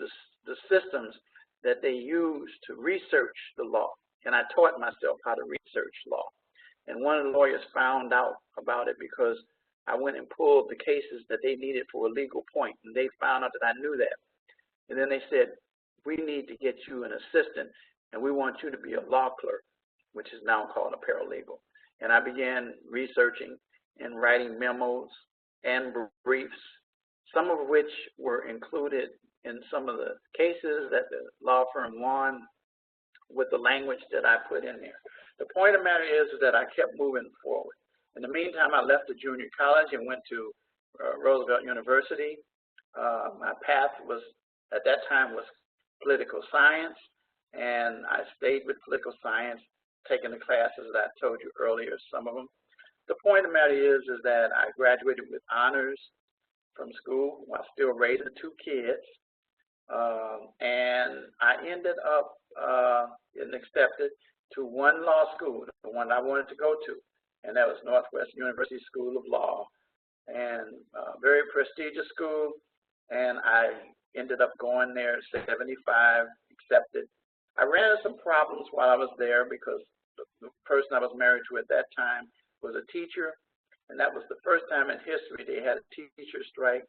the systems that they use to research the law. And I taught myself how to research law. And one of the lawyers found out about it because I went and pulled the cases that they needed for a legal point, and they found out that I knew that. And then they said, we need to get you an assistant, and we want you to be a law clerk, which is now called a paralegal. And I began researching and writing memos and briefs, some of which were included in some of the cases that the law firm won with the language that I put in there. The point of the matter is that I kept moving forward. In the meantime, I left the junior college and went to Roosevelt University. My path was, at that time, was political science, and I stayed with political science, taking the classes that I told you earlier, some of them. The point of the matter is that I graduated with honors from school while still raising 2 kids, and I ended up getting accepted to one law school, the one I wanted to go to, and that was Northwestern University School of Law, and very prestigious school, and I ended up going there, 75, accepted. I ran into some problems while I was there because the person I was married to at that time was a teacher, and that was the first time in history they had a teacher strike.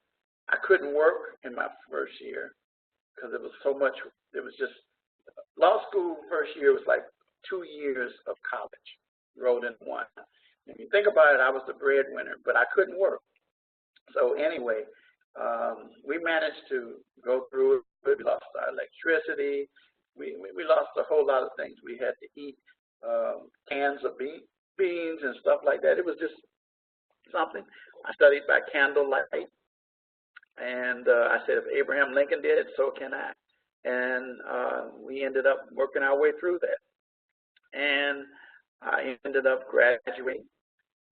I couldn't work in my first year because it was so much, it was just, law school first year was like 2 years of college rolled in one. If you think about it, I was the breadwinner, but I couldn't work. So anyway, we managed to go through it. We lost our electricity. We lost a whole lot of things. We had to eat cans of beans and stuff like that. It was just something. I studied by candlelight, and I said, if Abraham Lincoln did it, so can I. And we ended up working our way through that. And I ended up graduating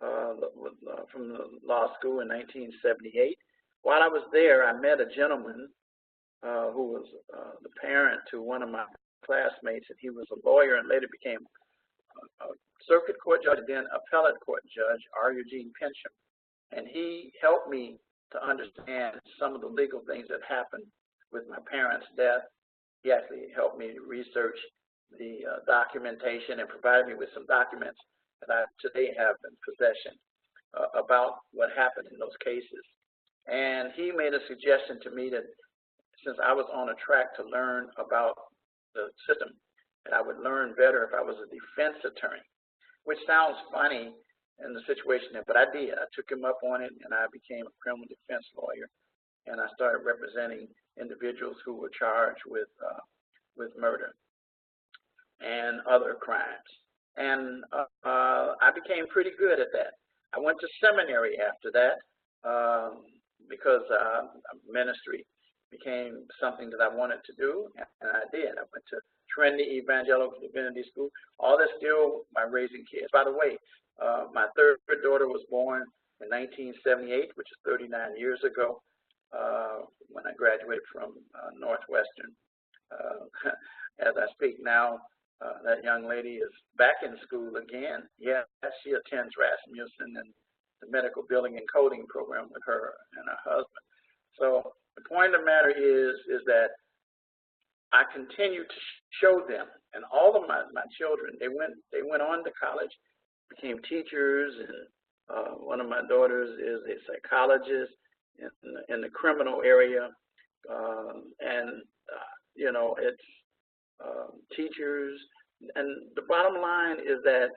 from the law school in 1978. While I was there, I met a gentleman who was the parent to one of my classmates, and he was a lawyer and later became a circuit court judge, then appellate court judge, R. Eugene Pensham. And he helped me to understand some of the legal things that happened with my parents' death. He actually helped me research the documentation and provided me with some documents that I today have in possession about what happened in those cases. And he made a suggestion to me that since I was on a track to learn about the system, that I would learn better if I was a defense attorney, which sounds funny in the situation, but I did. I took him up on it, and I became a criminal defense lawyer, and I started representing individuals who were charged with murder and other crimes. And I became pretty good at that. I went to seminary after that because ministry became something that I wanted to do, and I did. I went to Trinity Evangelical Divinity School. All that's still my raising kids. By the way, my third daughter was born in 1978, which is 39 years ago, when I graduated from Northwestern. As I speak now, that young lady is back in school again. Yes, she attends Rasmussen and the medical billing and coding program with her and her husband. So the point of the matter is that I continue to show them, and all of my children, they went on to college, became teachers, and one of my daughters is a psychologist in the criminal area, you know, it's teachers. And the bottom line is that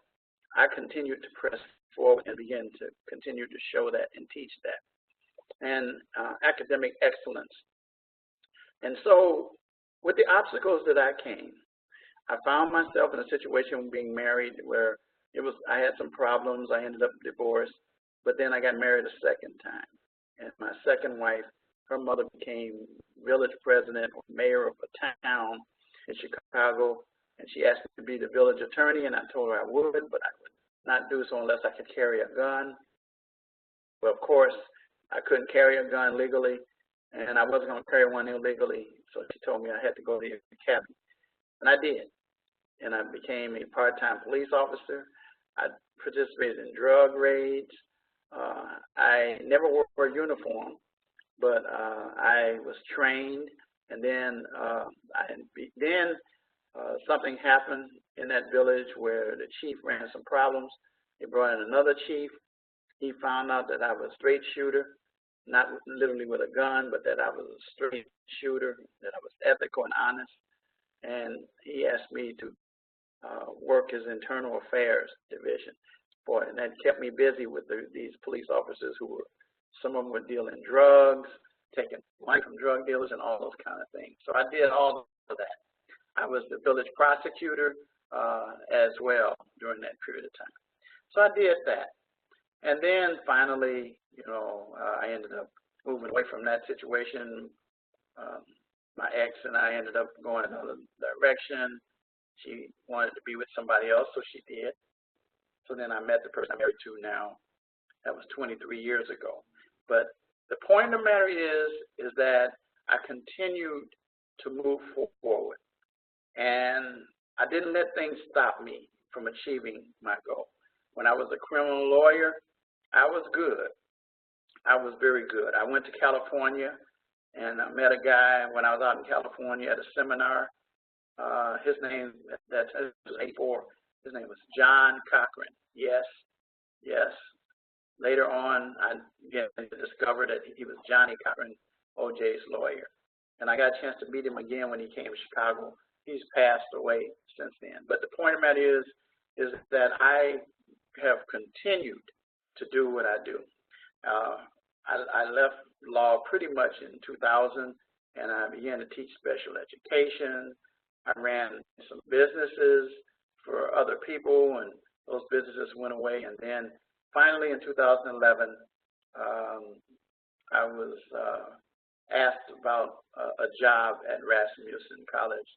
I continue to press forward and begin to continue to show that and teach that. And academic excellence. And so with the obstacles that I came, I found myself in a situation being married where I had some problems. I ended up divorced, but then I got married a second time. And my second wife, her mother became village president or mayor of a town in Chicago, and she asked me to be the village attorney, and I told her I would, but I would not do so unless I could carry a gun. Well, of course, I couldn't carry a gun legally, and I wasn't going to carry one illegally, so she told me I had to go to the academy. And I did. And I became a part-time police officer. I participated in drug raids. I never wore a uniform, but I was trained And then something happened in that village where the chief ran some problems. They brought in another chief. He found out that I was a straight shooter, not literally with a gun, but that I was a straight shooter, that I was ethical and honest. And he asked me to work his internal affairs division. Boy, and that kept me busy with these police officers who were, some of them were dealing drugs, taking money from drug dealers and all those kind of things. So I did all of that. I was the village prosecutor as well during that period of time. So I did that. And then finally, I ended up moving away from that situation. My ex and I ended up going another direction. She wanted to be with somebody else, so she did. So then I met the person I'm married to now. That was 23 years ago. But the point of the matter is that I continued to move forward. And I didn't let things stop me from achieving my goal. When I was a criminal lawyer, I was good. I was very good. I went to California and I met a guy when I was out in California at a seminar. His name, that was 84, his name was John Cochran. Yes. Later on, I discovered that he was Johnny Cochran, OJ's lawyer. And I got a chance to meet him again when he came to Chicago. He's passed away since then. But the point of the matter is that I have continued to do what I do. I left law pretty much in 2000, and I began to teach special education. I ran some businesses for other people, and those businesses went away. And then finally in 2011, I was asked about a job at Rasmussen College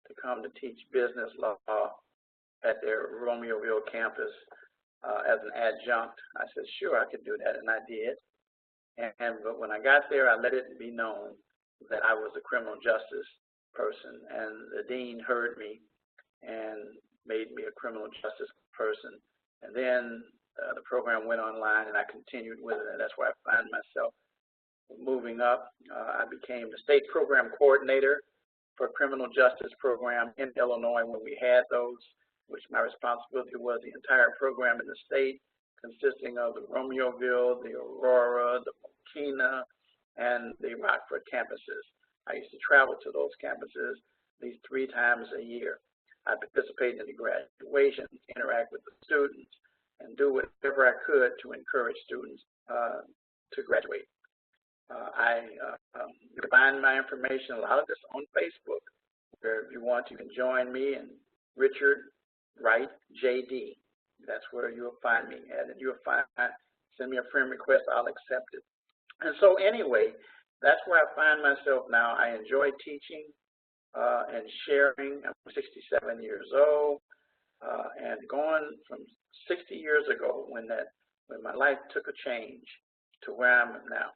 to come to teach business law at their Romeoville campus as an adjunct. I said, sure, I could do that, and I did. But when I got there, I let it be known that I was a criminal justice person, and the dean heard me and made me a criminal justice person. And then the program went online, and I continued with it, and that's where I find myself moving up. I became the state program coordinator for a criminal justice program in Illinois when we had those, which my responsibility was the entire program in the state, consisting of the Romeoville, the Aurora, the Mokina, and the Rockford campuses. I used to travel to those campuses at least 3 times a year. I participated in the graduation, interact with the students, and do whatever I could to encourage students to graduate. You can find my information, a lot of this on Facebook, where if you want, you can join me and Richard Wright, JD. That's where you'll find me. And you'll send me a friend request, I'll accept it. And so anyway, that's where I find myself now. I enjoy teaching and sharing. I'm 67 years old, and going from 60 years ago when my life took a change to where I'm at now.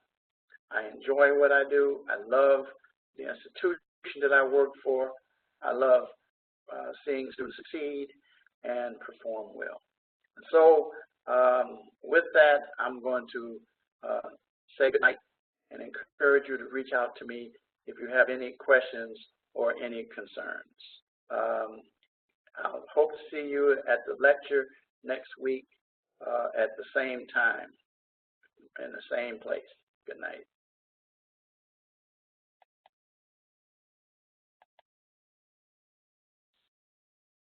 I enjoy what I do. I love the institution that I work for. I love seeing students succeed and perform well. And so with that, I'm going to say goodnight and encourage you to reach out to me if you have any questions or any concerns. I'll hope to see you at the lecture next week at the same time in the same place. Good night.